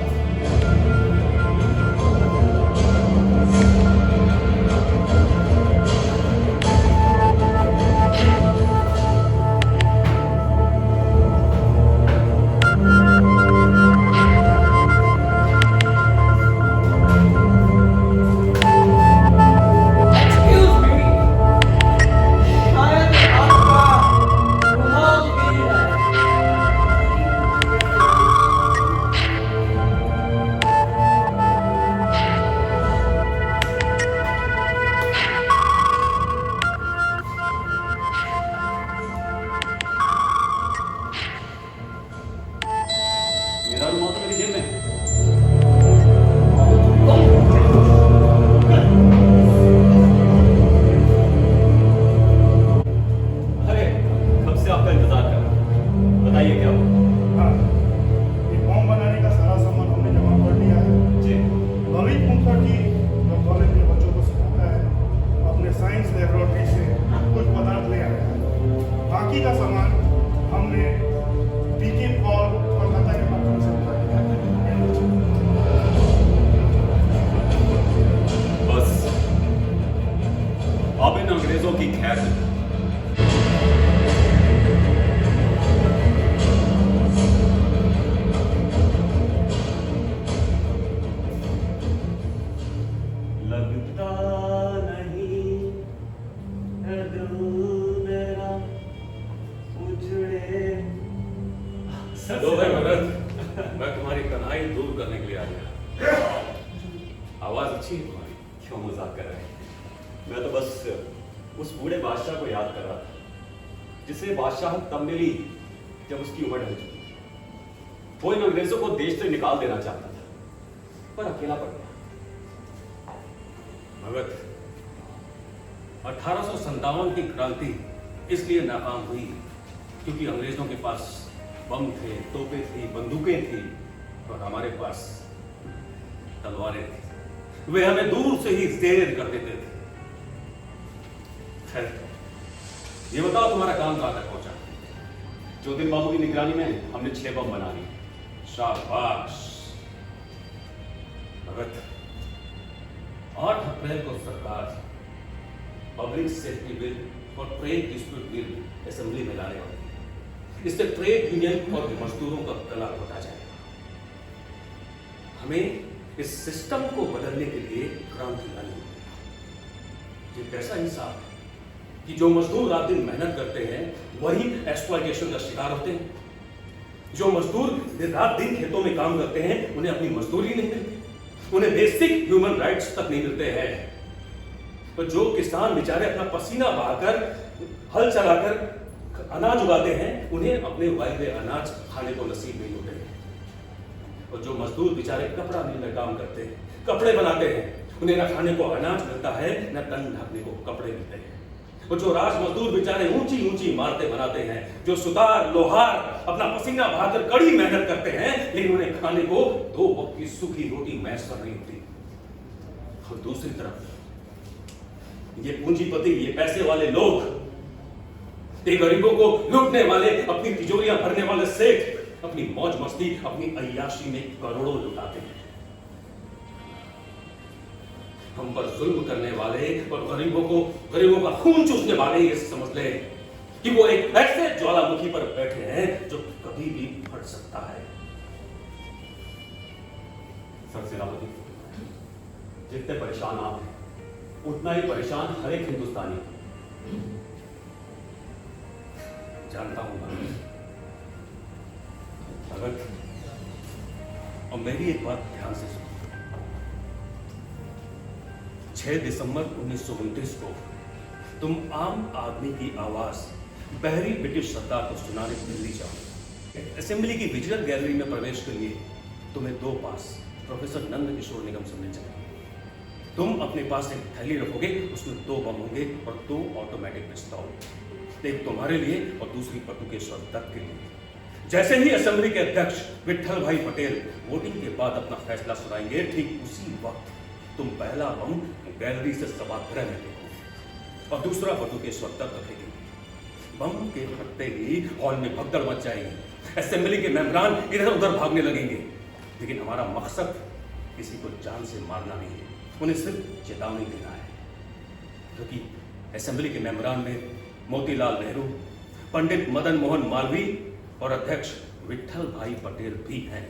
Speaker 7: मेरा रुमाल तो मेरी जेब में है। अरे, कब से आपका इंतजार कर रहा हूं। बताइए क्या हुआ?
Speaker 11: हाँ, ये बम बनाने का सारा सामान हमने जमा कर लिया है।
Speaker 7: जी।
Speaker 11: ललित मुखर्जी जो कॉलेज के बच्चों को सिखाता है, अपने साइंस लेबोरेटरी से कुछ पदार्थ ले आया है। बाकी का सामान हमने पीके पॉल कोलकाता के माध्यम से उठा लिया है।
Speaker 7: बस अब इन अंग्रेजों की खैर नहीं। लगता नहीं है दिल मेरा उजड़े।
Speaker 10: दो है भरत, मैं तुम्हारी तन्हाई दूर करने के लिए आ गया। आवाज अच्छी है तुम्हारी।
Speaker 7: क्यों मजाक कर रहे हैं? मैं तो बस उस बूढ़े बादशाह को याद कर रहा था, जिसे बादशाह तब मिली जब उसकी उम्र ढल चुकी थी। वो इन अंग्रेजों को देश से निकाल देना चाहता था, पर अकेला पड़ गया।
Speaker 10: भगत, 1857 की क्रांति इसलिए नाकाम हुई क्योंकि अंग्रेजों के पास बम थे, तोपें थी, बंदूकें थी, और हमारे पास तलवारें थी। वे हमें दूर से ही ढेर कर देते थे। खैर, ये बताओ तुम्हारा काम कहां तक पहुंचा?
Speaker 7: ज्योतिन बाबू की निगरानी में हमने 6 बम बना लिए।
Speaker 10: शाबाश भगत। 8 अप्रैल को सरकार पब्लिक सेफ्टी बिल और ट्रेड डिस्प्यूट बिल असेंबली में लाने वाली है। इससे ट्रेड यूनियन और मजदूरों का गला घोटा जाएगा। हमें इस सिस्टम को बदलने के लिए क्रांति लानी होगी। ये कैसा इंसाफ है कि जो मजदूर रात दिन मेहनत करते हैं वही एक्सप्लॉयटेशन का शिकार होते हैं। जो मजदूर रात दिन खेतों में काम करते हैं उन्हें अपनी मजदूरी नहीं मिलती, उन्हें बेसिक ह्यूमन राइट्स तक नहीं मिलते हैं। तो जो किसान बेचारे अपना पसीना बहाकर हल चलाकर अनाज उगाते हैं, उन्हें अपने उगाए हुए अनाज खाने को नसीब नहीं होते हैं। और जो मजदूर बेचारे कपड़ा मिल में काम करते हैं, कपड़े बनाते हैं, उन्हें न खाने को अनाज मिलता है, न तन ढकने को कपड़े मिलते हैं। और जो राज मजदूर बेचारे ऊंची ऊंची इमारतें बनाते हैं, जो सुतार लोहार अपना पसीना बहाकर कड़ी मेहनत करते हैं, लेकिन उन्हें खाने को 2 वक्त की सूखी रोटी मैसर नहीं होती। और दूसरी तरफ ये पूंजीपति, ये पैसे वाले लोग, ये गरीबों को लूटने वाले, अपनी तिजोरियां भरने वाले सेठ अपनी मौज मस्ती, अपनी अय्याशी में करोड़ों लुटाते हैं। हम पर जुल्म करने वाले और गरीबों का खून चूसने वाले ये समझ ले कि वो एक ऐसे ज्वालामुखी पर बैठे हैं जो कभी भी फट सकता है।
Speaker 5: सर सेनापति, जितने परेशान आप हैं, उतना ही परेशान हर एक हिंदुस्तानी।
Speaker 10: जानता हूं अगर, और मेरी एक बात ध्यान से सुनो। 6 दिसंबर 1929 को तुम आम आदमी की आवाज बहरी ब्रिटिश सरकार को सुनाने दिल्ली जाओ। असेंबली की विजिटर गैलरी में प्रवेश के लिए तुम्हें 2 पास प्रोफेसर नंद किशोर निगम से मिल जाएंगे। तुम अपने पास एक थैली रखोगे, उसमें 2 बम होंगे और 2 ऑटोमेटिक पिस्तौल, एक तुम्हारे लिए और दूसरी बटुकेश्वर दत्त के लिए। जैसे ही असेंबली के अध्यक्ष विट्ठल भाई पटेल वोटिंग के बाद अपना फैसला सुनाएंगे, ठीक उसी वक्त तुम पहला बम गैलरी से सभागृह में देखो और दूसरा बटुकेश्वर दत्त रखेंगे। बम के फटते ही हॉल में भगदड़ मच जाएगी। असेंबली के मेंबरान इधर उधर भागने लगेंगे, लेकिन हमारा मकसद किसी को जान से मारना नहीं है, उन्हें सिर्फ चेतावनी देना है। क्योंकि असेंबली के मेंबरान में मोतीलाल नेहरू, पंडित मदन मोहन मालवीय और अध्यक्ष विट्ठल भाई पटेल भी हैं।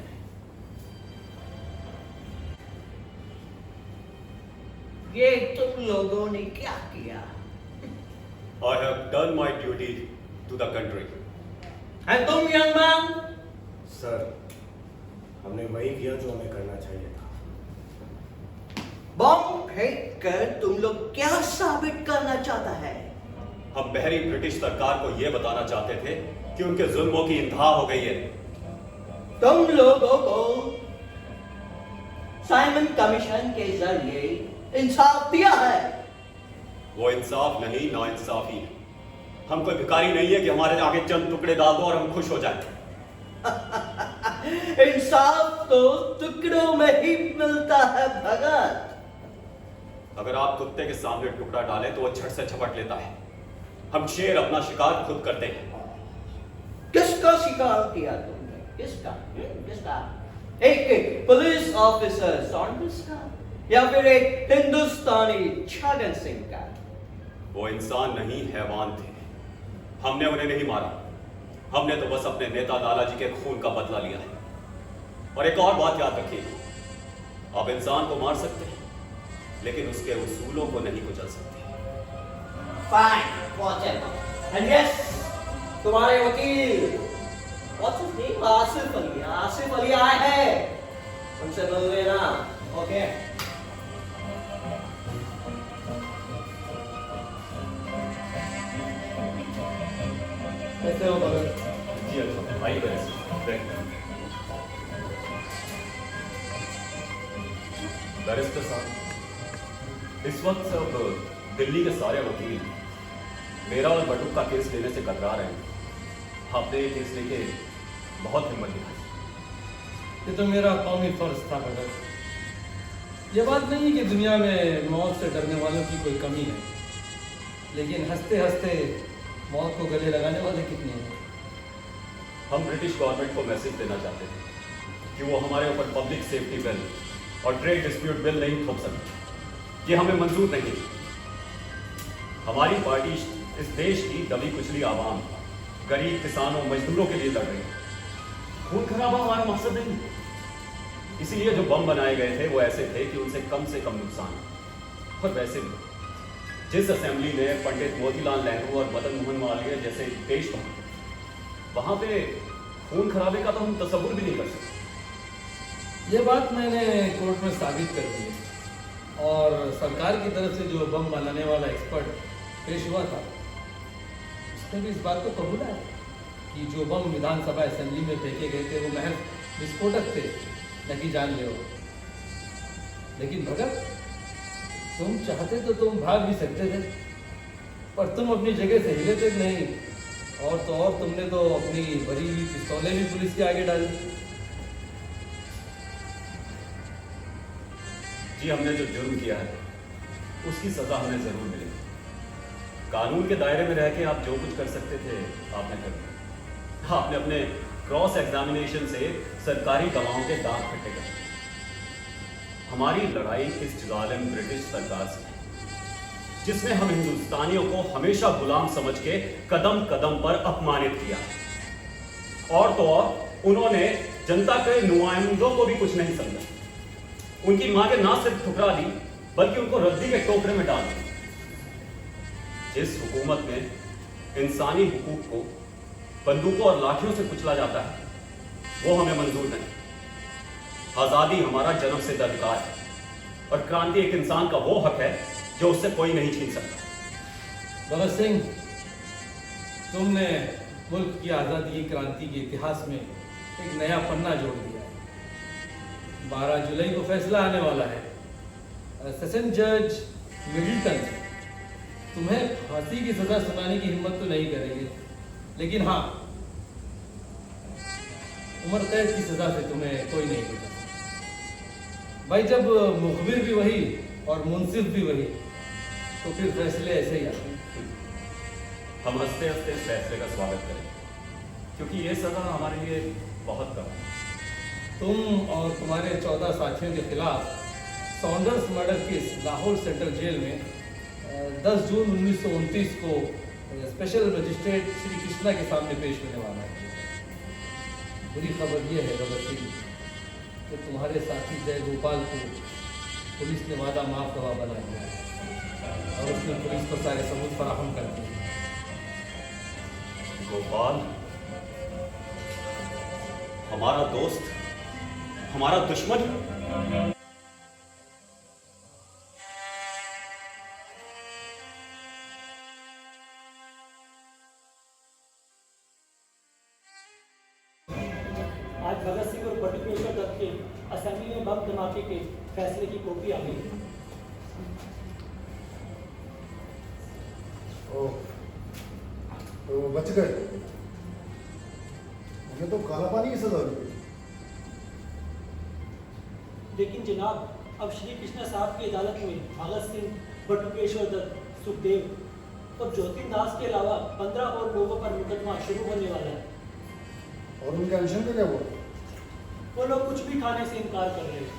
Speaker 12: ये तुम लोगों ने क्या किया?
Speaker 5: I have done my duty to the country.
Speaker 12: And तुम young man?
Speaker 8: सर, हमने वही किया जो हमें करना चाहिए था।
Speaker 12: बम फेंक कर तुम लोग क्या साबित करना चाहता है?
Speaker 5: हम बहरी ब्रिटिश सरकार को यह बताना चाहते थे कि उनके जुल्मों की इंतहा हो गई है।
Speaker 12: तुम लोगों को साइमन कमीशन के जरिए इंसाफ दिया है।
Speaker 5: वो इंसाफ नहीं, नाइंसाफी है। हम कोई भिखारी नहीं है कि हमारे आगे चंद टुकड़े डाल दो और हम खुश हो जाएं।
Speaker 12: इंसाफ तो टुकड़ों में ही मिलता है भगत।
Speaker 5: अगर आप कुत्ते के सामने टुकड़ा डालें तो वो झट से झपट लेता है। हम शेर अपना शिकार खुद करते हैं।
Speaker 12: किसका शिकार किया तुमने? किसका? एक पुलिस ऑफिसर सॉन्डर्स का या फिर एक हिंदुस्तानी छगन सिंह का?
Speaker 5: वो इंसान नहीं, हैवान थे। हमने उन्हें नहीं मारा, हमने तो बस अपने नेता लालाजी के खून का बदला लिया है। और एक और बात याद रखिए, आप इंसान को मार सकते हैं लेकिन उसके उसूलों को नहीं कुचल सकते।
Speaker 12: Fine, whatever. And yes, तुम्हारे वकील what's his name? Asif Ali आए हैं, उनसे मिल लेना। ओके कैसे हो भगत?
Speaker 5: जी अच्छा, आइए बैरिस्टर साहब, इस वक्त सब दिल्ली के सारे वकील मेरा और बटुक का केस लेने से कतरा रहे हैं। आपने ये केस लेके बहुत हिम्मत दिखाई।
Speaker 6: ये तो मेरा कौमी फर्ज था भगत। ये बात नहीं कि दुनिया में मौत से डरने वालों की कोई कमी है, लेकिन हंसते हंसते मौत को गले लगाने वाले कितने हैं।
Speaker 5: हम ब्रिटिश गवर्नमेंट को मैसेज देना चाहते हैं कि वो हमारे ऊपर पब्लिक सेफ्टी बिल और ट्रेड डिस्प्यूट बिल नहीं थोप सकती। ये हमें मंजूर नहीं। हमारी पार्टी इस देश की दबी कुचली आवाम, गरीब किसानों, मजदूरों के लिए लड़ रही है। खून खराबा हमारा मकसद नहीं। इसीलिए जो बम बनाए गए थे वो ऐसे थे कि उनसे कम नुकसान। और वैसे भी जिस असेंबली ने पंडित मोतीलाल नेहरू और मदन मोहन मालवीय जैसे देश बनाए, वहां पे खून खराबे का तो हम तस्वुर भी नहीं कर सकते।
Speaker 6: ये बात मैंने कोर्ट में साबित कर दी है। और सरकार की तरफ से जो बम बनाने वाला एक्सपर्ट पेश हुआ था उसने भी इस बात को कबूला है कि जो बम विधानसभा असेंबली में फेंके गए थे वो महज विस्फोटक थे, न कि जानलेवा। लेकिन भगत, तुम चाहते तो तुम भाग भी सकते थे, पर तुम अपनी जगह से हिले तक नहीं। और तो और तुमने तो अपनी भरी हुई पिस्तौलें भी पुलिस के आगे डाली।
Speaker 5: जी, हमने जो जुर्म किया है उसकी सजा हमें जरूर मिलेगी। कानून के दायरे में रह के आप जो कुछ कर सकते थे आपने कर दिया। आपने अपने क्रॉस एग्जामिनेशन से सरकारी गवाहों के दांत खट्टे कर दिए। हमारी लड़ाई इस जालिम ब्रिटिश सरकार से है जिसने हम हिंदुस्तानियों को हमेशा गुलाम समझ के कदम कदम पर अपमानित किया। और तो और उन्होंने जनता के नुमाइंदों को भी कुछ नहीं समझा। उनकी मांगे ना सिर्फ ठुकरा दी बल्कि उनको रद्दी के टोकरे में डाल दी। जिस हुकूमत में इंसानी हुकूक को बंदूकों और लाठियों से कुचला जाता है वो हमें मंजूर नहीं। आजादी हमारा जन्मसिद्ध अधिकार है और क्रांति एक इंसान का वो हक है जो उससे कोई नहीं छीन सकता।
Speaker 6: भगत सिंह, तुमने मुल्क की आज़ादी की क्रांति के इतिहास में एक नया पन्ना जोड़ दिया है। 12 जुलाई को फैसला आने वाला है। सेशन जज मिडिल्टन तुम्हें फांसी की सजा सुनाने की हिम्मत तो नहीं करेंगे, लेकिन हाँ, उम्र कैद की सजा से तुम्हें कोई नहीं बचा। भाई, जब मुखबिर भी वही और मुंसिफ भी वही, तो फिर फैसले ऐसे ही आते हैं।
Speaker 5: हम हंसते हंसते इस फैसले का स्वागत करें क्योंकि ये सजा हमारे लिए बहुत कम है।
Speaker 6: तुम और तुम्हारे 14 साथियों के खिलाफ Saunders murder case Lahore central jail में 10 जून 1929 को स्पेशल मजिस्ट्रेट श्री कृष्णा के सामने पेश होने वाला है। बुरी खबर यह है भगत सिंह कि तुम्हारे साथी जय गोपाल को पुलिस ने वादा माफ गवाह बना दिया है और उसने पुलिस को सारे सबूत फराहम कर दिए।
Speaker 5: गोपाल हमारा दोस्त, हमारा दुश्मन।
Speaker 1: आज भगत सिंह और बटुकेश्वर दत्त के असेंबली में बम धमाके के फैसले की कॉपी आ गई।
Speaker 4: तो बच गए। उन्हें तो काला पानी की सजा हुई।
Speaker 1: लेकिन जनाब, अब श्री कृष्णा साहब की अदालत में भगत सिंह, बटुकेश्वर दत्त, सुखदेव और ज्योतिन दास के अलावा 15 और लोगों पर मुकदमा शुरू होने वाला है।
Speaker 4: और उनके अनशन का क्या हुआ?
Speaker 1: वो लोग कुछ भी खाने से इनकार कर रहे हैं।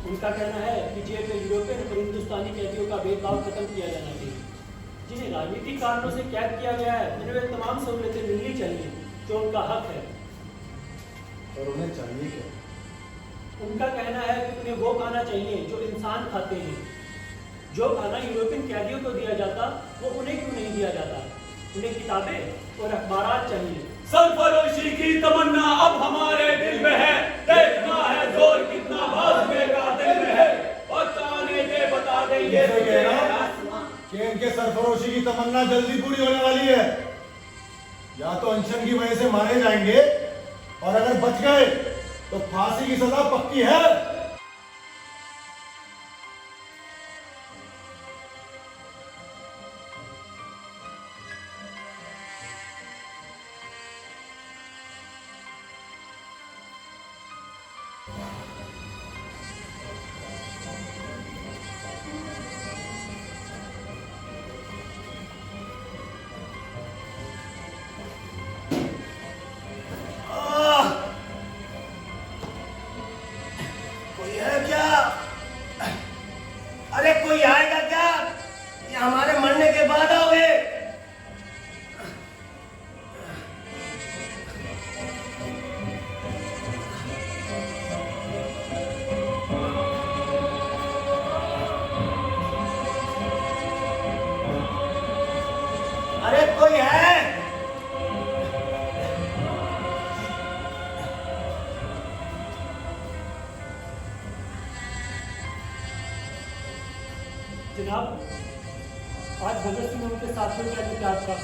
Speaker 1: उनका कहना है कि जेल में यूरोपियन और हिंदुस्तानी कैदियों का भेदभाव खत्म किया जाना चाहिए। जिन्हें राजनीतिक कारणों से कैद किया गया है उन्हें तमाम सहूलियतें मिलनी चाहिए जो उनका हक है।
Speaker 4: और उन्हें चाहिए क्या?
Speaker 1: उनका कहना है कि उन्हें वो खाना चाहिए जो इंसान खाते हैं। जो खाना यूरोपियन कैदियों को दिया जाता वो उन्हें क्यों नहीं दिया जाता? उन्हें किताबें और अखबार चाहिए।
Speaker 5: सरफरोशी की तमन्ना अब हमारे दिल में है, देखना है जोर कितना भाजपे का दिल में है। बताने के बता देंगे
Speaker 4: कि इनके सरफरोशी की तमन्ना जल्दी पूरी होने वाली है। या तो अनशन की वजह से मारे जाएंगे और अगर बच गए तो फांसी की सजा पक्की है।
Speaker 1: आज भगत सिंह उनके साथियों के त्याग का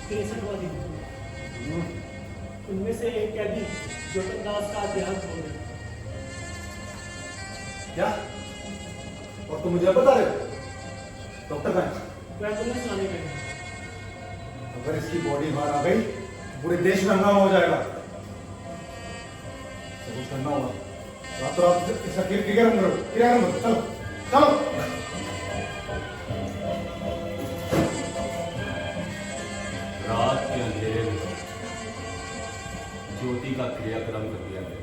Speaker 1: 63वां दिन। उनमें से एक कैदी ज्योतिन दास का देहांत हो गया।
Speaker 4: क्या? और तुम मुझे बता रहे हो? डॉक्टर कहाँ है?
Speaker 1: वह एम्बुलेंस लाने गए।
Speaker 4: अगर इसकी बॉडी बाहर आ गई पूरे देश में हंगामा हो जाएगा। सब कुछ करना होगा। रातों रात इसका क्रियाक्रम करो। चलो चलो।
Speaker 7: रात के अंधेरे में ज्योति का क्रियाक्रम कर दिया गया।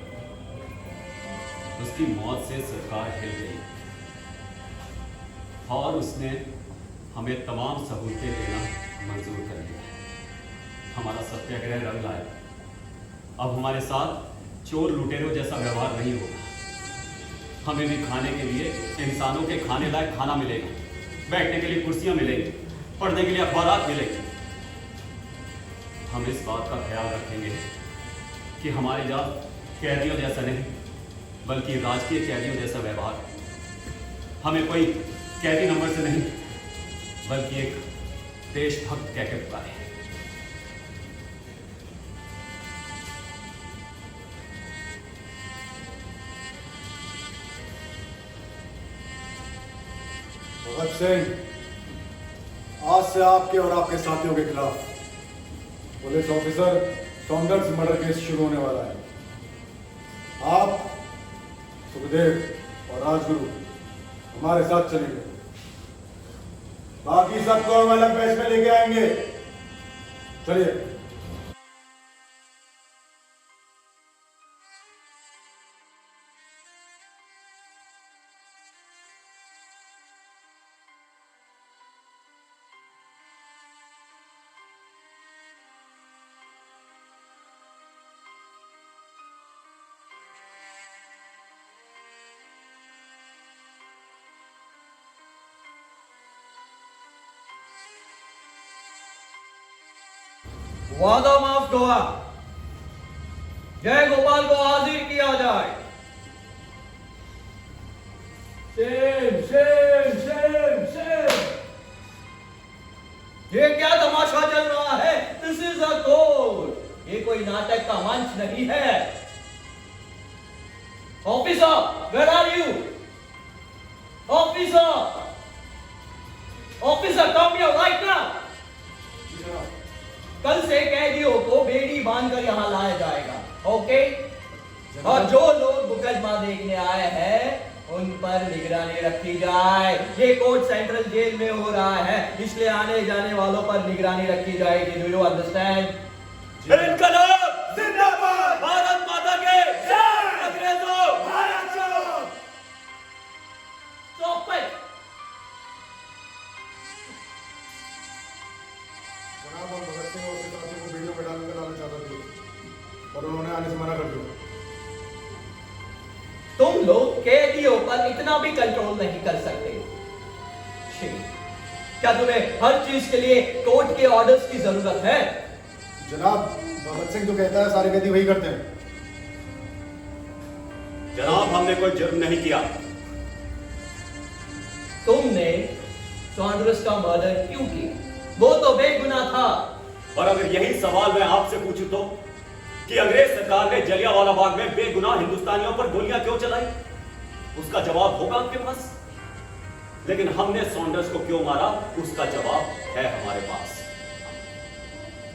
Speaker 7: उसकी मौत से सरकार हिल गई और उसने हमें तमाम सहूलतें देना मंजूर कर दिया। हमारा सत्याग्रह रंग लाया। अब हमारे साथ चोर लुटेरों जैसा व्यवहार नहीं होगा। हमें भी खाने के लिए इंसानों के खाने लायक खाना मिलेगा, बैठने के लिए कुर्सियां मिलेंगी, पढ़ने के लिए अखबारात मिलेंगे। हम इस बात का ख्याल रखेंगे कि हमारे जात कैदियों जैसा नहीं बल्कि राजकीय कैदियों जैसा व्यवहार। हमें कोई कैदी नंबर से नहीं बल्कि एक देशभक्त कह के पुकारे।
Speaker 4: भगत सिंह, आज से आपके और आपके साथियों के खिलाफ police officer Saunders murder case शुरू होने वाला है। आप, सुखदेव और राजगुरु हमारे साथ चलेंगे। बाकी सबको हम अलग बैच में लेके आएंगे। चलिए।
Speaker 12: वादा माफ हुआ। जय गोपाल को हाजिर किया जाए। Same same same same. ये क्या तमाशा चल रहा है? This is a court. ये कोई नाटक का मंच नहीं है। Officer, where are you? Officer, officer, come here right now. कल से कैदियों को बेड़ी बांधकर यहाँ लाया जाएगा, ओके? और जो लोग मुकदमा देखने आए हैं उन पर निगरानी रखी जाए। ये कोर्ट सेंट्रल जेल में हो रहा है, इसलिए आने जाने वालों पर निगरानी रखी जाएगी। Do you understand?
Speaker 5: इनकलाब जिंदाबाद, भारत माता के जय, अंग्रेजों भारत छोड़ो।
Speaker 12: Stop it!
Speaker 4: जनाब, हम भगत सिंह और उसके साथियों को बेड़ियों में डालने का लालच चाहते थे और उन्होंने आने से मना कर दिया।
Speaker 12: तुम लोग कैदियों पर इतना भी कंट्रोल नहीं कर सकते। क्या तुम्हें हर चीज के लिए कोर्ट के ऑर्डर्स की जरूरत है?
Speaker 4: जनाब, भगत सिंह जो कहता है सारे कैदी वही करते हैं।
Speaker 5: जनाब, हमने कोई जुर्म नहीं किया।
Speaker 12: तुमने सॉन्डर्स का मर्डर क्यों किया? वो तो बेगुनाह था।
Speaker 5: और अगर यही सवाल मैं आपसे पूछूं तो कि अंग्रेज सरकार ने जलियांवाला बाग में बेगुनाह हिंदुस्तानियों पर गोलियां क्यों चलाई, उसका जवाब होगा आपके पास। लेकिन हमने सॉन्डर्स को क्यों मारा, उसका जवाब है हमारे पास।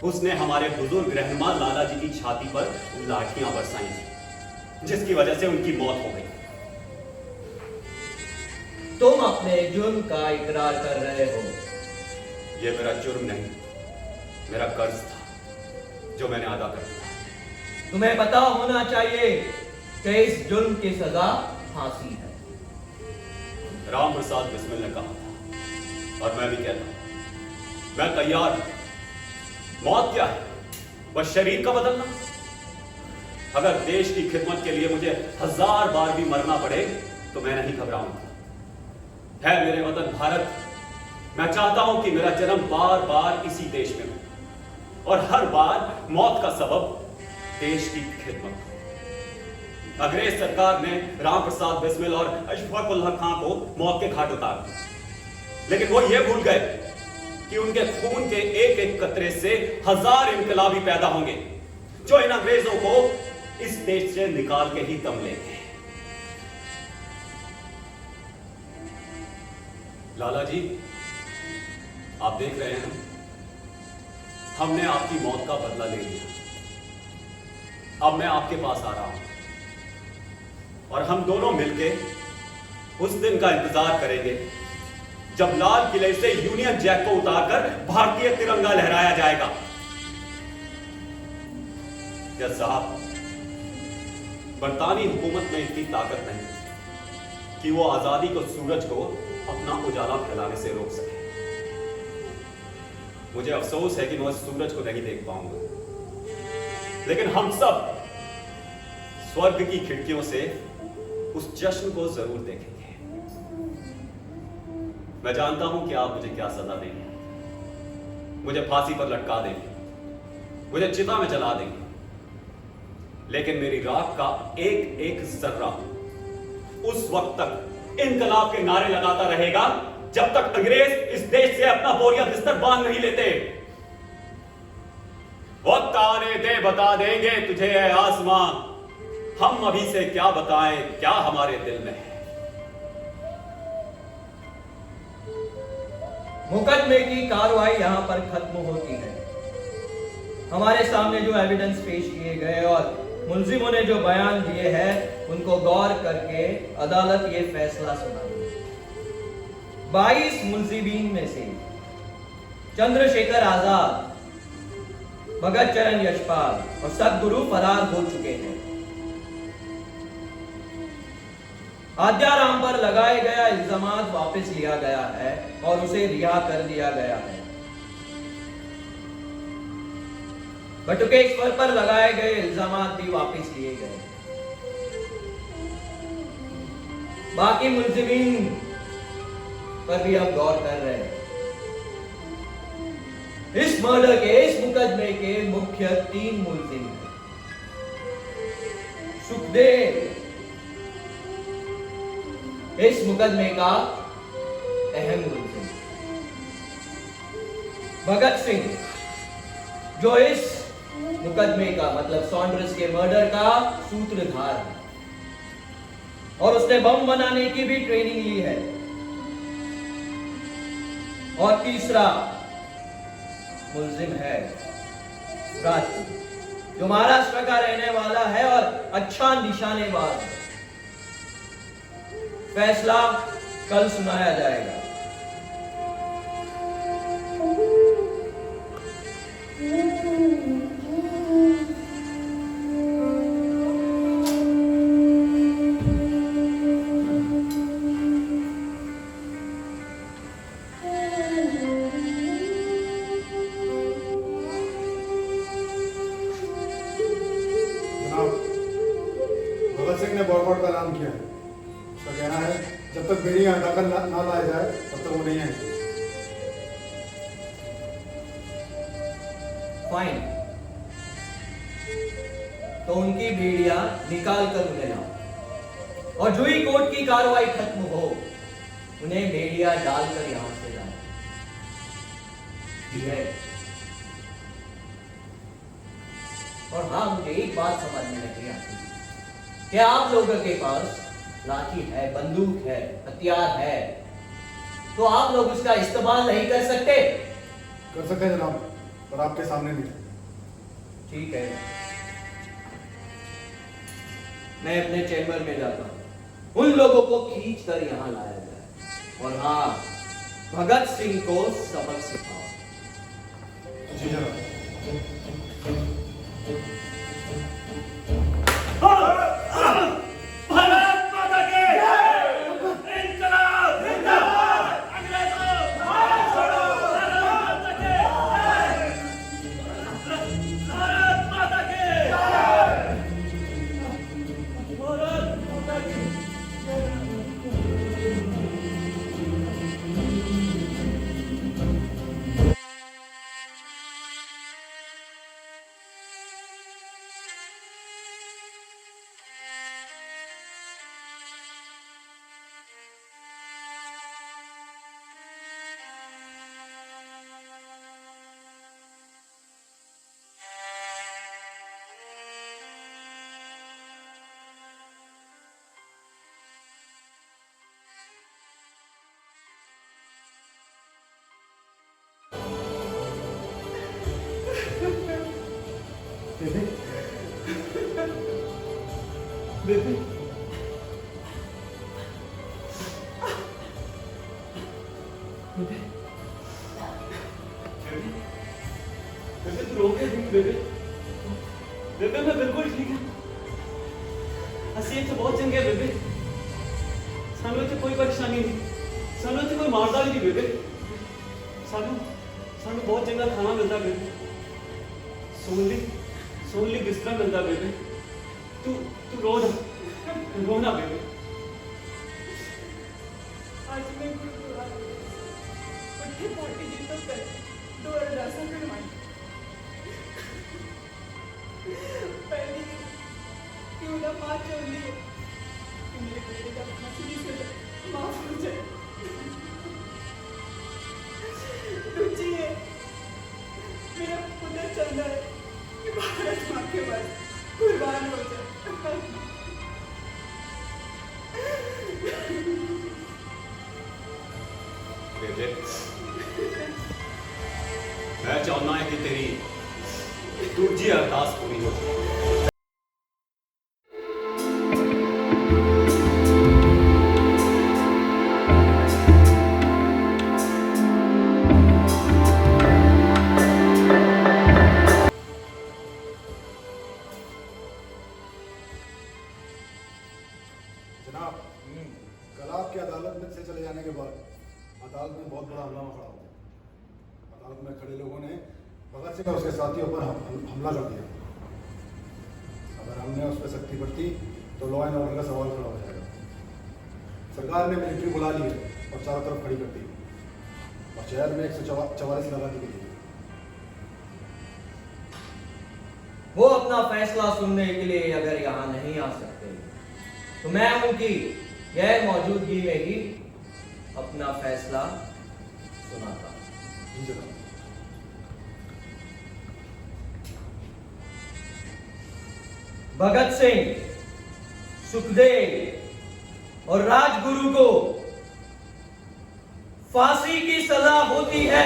Speaker 5: उसने हमारे बुजुर्ग रहनुमा लाला जी की छाती पर लाठियां बरसाई थी, जिसकी वजह से उनकी मौत हो गई।
Speaker 12: तुम अपने जुर्म का इकरार कर रहे हो।
Speaker 5: यह मेरा जुर्म नहीं, मेरा कर्ज था जो मैंने अदा कर दिया।
Speaker 12: तुम्हें पता होना चाहिए कि इस जुर्म की सजा फांसी है।
Speaker 5: राम प्रसाद बिस्मिल ने कहा था और मैं भी कहता हूं, मैं तैयार हूं। मौत क्या है, बस शरीर का बदलना। अगर देश की खिदमत के लिए मुझे 1000 बार भी मरना पड़े तो मैं नहीं घबराऊंगा। है मेरे वतन भारत, मैं चाहता हूं कि मेरा जन्म बार बार इसी देश में हो और हर बार मौत का सबब देश की खिदमत हो। अंग्रेज सरकार ने राम प्रसाद बिस्मिल और अशफाकुल्लाह खां को मौत के घाट उतार दिया, लेकिन वो ये भूल गए कि उनके खून के एक एक कतरे से 1000 इनकलाबी पैदा होंगे जो इन अंग्रेजों को इस देश से निकाल के ही दम लेंगे। लाला जी, आप देख रहे हैं हमने आपकी मौत का बदला ले लिया। अब मैं आपके पास आ रहा हूं और हम दोनों मिलके उस दिन का इंतजार करेंगे जब लाल किले से यूनियन जैक को उतारकर भारतीय तिरंगा लहराया जाएगा। जज साहब, बरतानी हुकूमत में इतनी ताकत नहीं कि वो आजादी को सूरज को अपना उजाला फैलाने से रोक सके। मुझे अफसोस है कि मैं उस सूरज को नहीं देख पाऊंगा, लेकिन हम सब स्वर्ग की खिड़कियों से उस जश्न को जरूर देखेंगे। मैं जानता हूं कि आप मुझे क्या सजा देंगे। मुझे फांसी पर लटका देंगे, मुझे चिता में जला देंगे, लेकिन मेरी राख का एक एक जर्रा उस वक्त तक इनकलाब के नारे लगाता रहेगा जब तक अंग्रेज इस देश से अपना बोरिया बिस्तर बांध नहीं लेते। वक्त आने दे, बता देंगे तुझे ऐ आसमां, हम अभी से क्या बताएं क्या हमारे दिल में है।
Speaker 12: मुकदमे की कार्रवाई यहां पर खत्म होती है। हमारे सामने जो एविडेंस पेश किए गए और मुलजिमों ने जो बयान दिए हैं उनको गौर करके अदालत ये फैसला सुनाई। 22 मुलजिमीन में से चंद्रशेखर आजाद, भगत चरण यशपाल और सदगुरु फरार हो चुके हैं। आद्याराम पर लगाए गया इल्जामात वापस लिया गया है और उसे रिहा कर दिया गया है। बटुकेश्वर पर लगाए गए इल्जामात भी वापस लिए गए। बाकी मुलजिमीन पर भी हम गौर कर रहे हैं। इस मर्डर के, इस मुकदमे के मुख्य 3 मुलजिम हैं। सुखदेव इस मुकदमे का अहम मुलजिम, भगत सिंह जो इस मुकदमे का मतलब सॉन्ड्रेस के मर्डर का सूत्रधार है और उसने बम बनाने की भी ट्रेनिंग ली है। और तीसरा मुलजिम है राजपूत जो महाराष्ट्र का रहने वाला है और अच्छा निशानेबाज है। फैसला कल सुनाया जाएगा।
Speaker 4: भगत सिंह ने बॉयकॉट का ऐलान किया है। उसका कहना है जब तक बेड़ियां हटाकर ना लाया जाए तब तक वो नहीं आएंगे।
Speaker 12: फाइन, तो उनकी बेड़ियां निकाल कर उन्हें लाओ और जो ही कोर्ट की कार्रवाई खत्म हो उन्हें बेड़ियां डालकर यहां से लाओ। ठीक है? और हाँ, मुझे एक बात समझ में नहीं आती, क्या आप लोगों के पास लाठी है, बंदूक है, हथियार है, तो आप लोग उसका इस्तेमाल नहीं कर सकते?
Speaker 4: कर सकते हैं जनाब, पर आपके सामने नहीं।
Speaker 12: ठीक है, मैं अपने चैम्बर में जाता हूं। उन लोगों को खींच कर यहां लाया जाए और हाँ, भगत सिंह को सबक सिखाओ।
Speaker 4: जी जनाब।
Speaker 1: भारत माता की जय! इंकलाब जिंदाबाद! अंग्रेजों भारत छोड़ो! भारत माता की जय! भारत माता की जय! भारत माता की
Speaker 4: बेबी
Speaker 6: बेबी बेबे तू रो के ठीक बेबे बेबे मैं बिल्कुल ठीक है असली तो बहुत चंगे बेबे सानू तो कोई परेशानी नहीं सानू तो कोई मारदा भी नहीं बेबे सानू सानू बहुत चंगा खाना मिलता बेबे सोनली बिस्तर मिलता बेबे तू तू रो ना बेबे
Speaker 9: आज मैं गुरुद्वारा उठे पोटी जी तो कर दो अरदासा करवाई पहली क्यों ना माँ चोली है कि मेरे बेटे का मसीह से माफ हो जाए दूसरी है मेरा पुत्र चंदा है कि भारत माँ के बाद कुर्बान हो जाए
Speaker 7: बेटे मैं चाहना है कि तेरी दूजी अरदास पूरी हो जाए
Speaker 4: जनाब कल आपकी अदालत में से चले जाने के बाद अदालत में बहुत बड़ा हंगामा खड़ा हो गया। अदालत में खड़े लोगों ने भगत सिंह और उसके साथियों पर हमला कर दिया। अगर हमने उस पर सख्ती बरती तो लॉ एंड ऑर्डर का सवाल खड़ा हो जाएगा। सरकार ने मिलिट्री बुला ली है और चारों तरफ खड़ी कर दी और शहर में 144 लगा दी गई है।
Speaker 12: वो अपना फैसला सुनने के लिए अगर यहाँ नहीं आ सकते तो मैं उनकी गैर मौजूदगी में ही अपना फैसला सुनाता हूं।
Speaker 4: जी जनाब।
Speaker 12: भगत सिंह, सुखदेव और राजगुरु को फांसी की सजा होती है।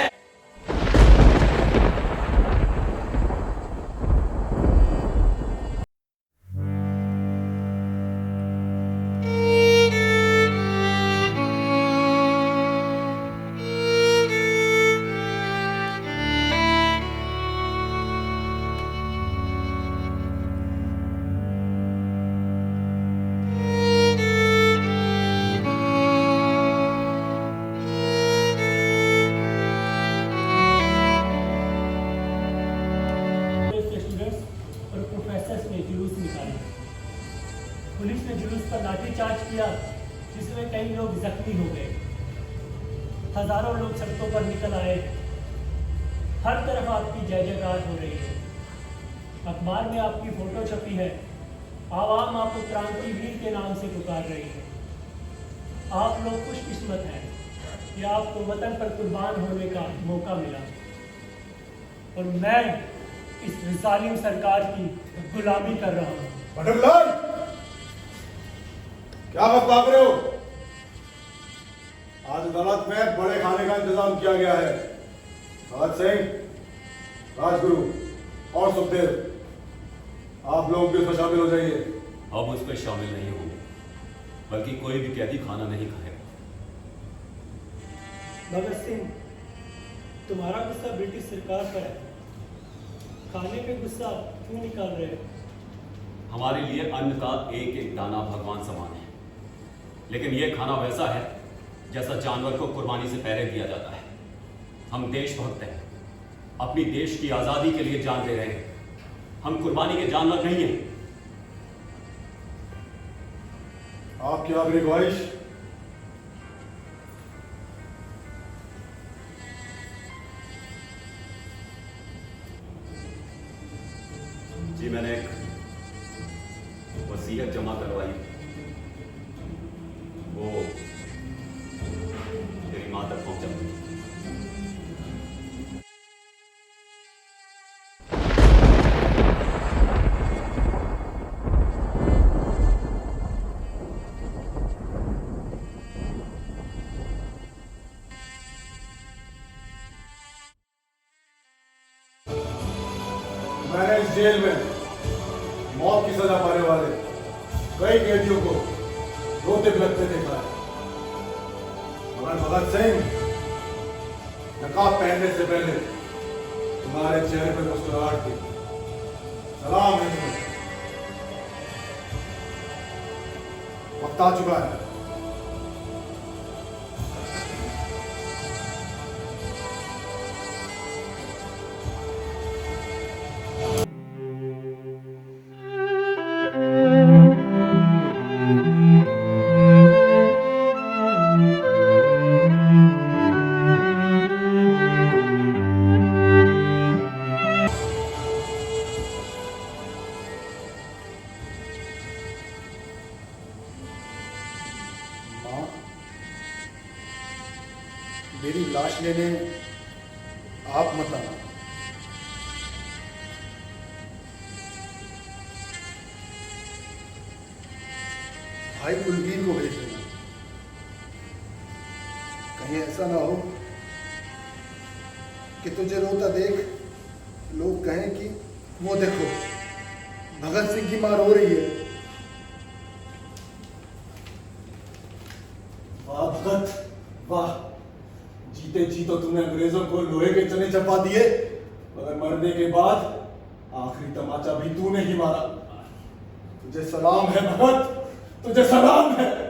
Speaker 1: पुलिस ने जुलूस पर लाठीचार्ज किया जिसमें कई लोग जख्मी हो गए। हजारों लोग सड़कों पर निकल आए। हर तरफ आपकी जय जयकार हो रही है। अखबार में आपकी फोटो छपी है। आवाम आपको क्रांतिवीर के नाम से पुकार रही है। आप लोग खुशकिस्मत हैं कि आपको वतन पर कुर्बान होने का मौका मिला और मैं इस जालिम सरकार की गुलामी कर रहा हूँ।
Speaker 4: बटरलाल क्या बात भाग रहे हो? आज अदालत में बड़े खाने का इंतजाम किया गया है। भगत सिंह, राजगुरु और सुखदेव, आप लोग भी उसमें शामिल हो जाइए।
Speaker 7: अब उस पर शामिल नहीं होंगे, बल्कि कोई भी कैदी खाना नहीं खाएगा।
Speaker 1: भगत सिंह, तुम्हारा गुस्सा ब्रिटिश सरकार पर है। खाने पे गुस्सा क्यों निकाल रहे हो?
Speaker 7: हमारे लिए अन्न का एक एक दाना भगवान समान है, लेकिन यह खाना वैसा है जैसा जानवर को कुर्बानी से पहले दिया जाता है। हम देशभक्त हैं, अपनी देश की आजादी के लिए जान दे रहे हैं। हम कुर्बानी के जानवर नहीं हैं।
Speaker 4: आपकी आखिरी ख्वाहिश?
Speaker 7: जी मैंने एक वसीयत जमा करवाई, वो तेरी मां तक पहुंचा।
Speaker 4: मैंने इस जेल में मौत की सजा पाने वाले कई कैदियों को रोते बिलखते देखा है, मगर भगत सिंह नकाब पहनने से पहले तुम्हारे चेहरे पर मुस्कुराहट थी। सलाम है तुम्हें। वक्त आ चुका है। मेरी लाश लेने आप मत आना। भाई कुलवीर को भेज देना। कहीं ऐसा ना हो कि तुझे रोता देख लोग कहें कि वो देखो भगत सिंह की मार हो रही है। वाह भगत वाह, जीते जी तो तुमने अंग्रेजों को लोहे के चने चपा दिए, मगर मरने के बाद आखिरी तमाचा भी तूने ही मारा। तुझे सलाम है भगत, तुझे सलाम है।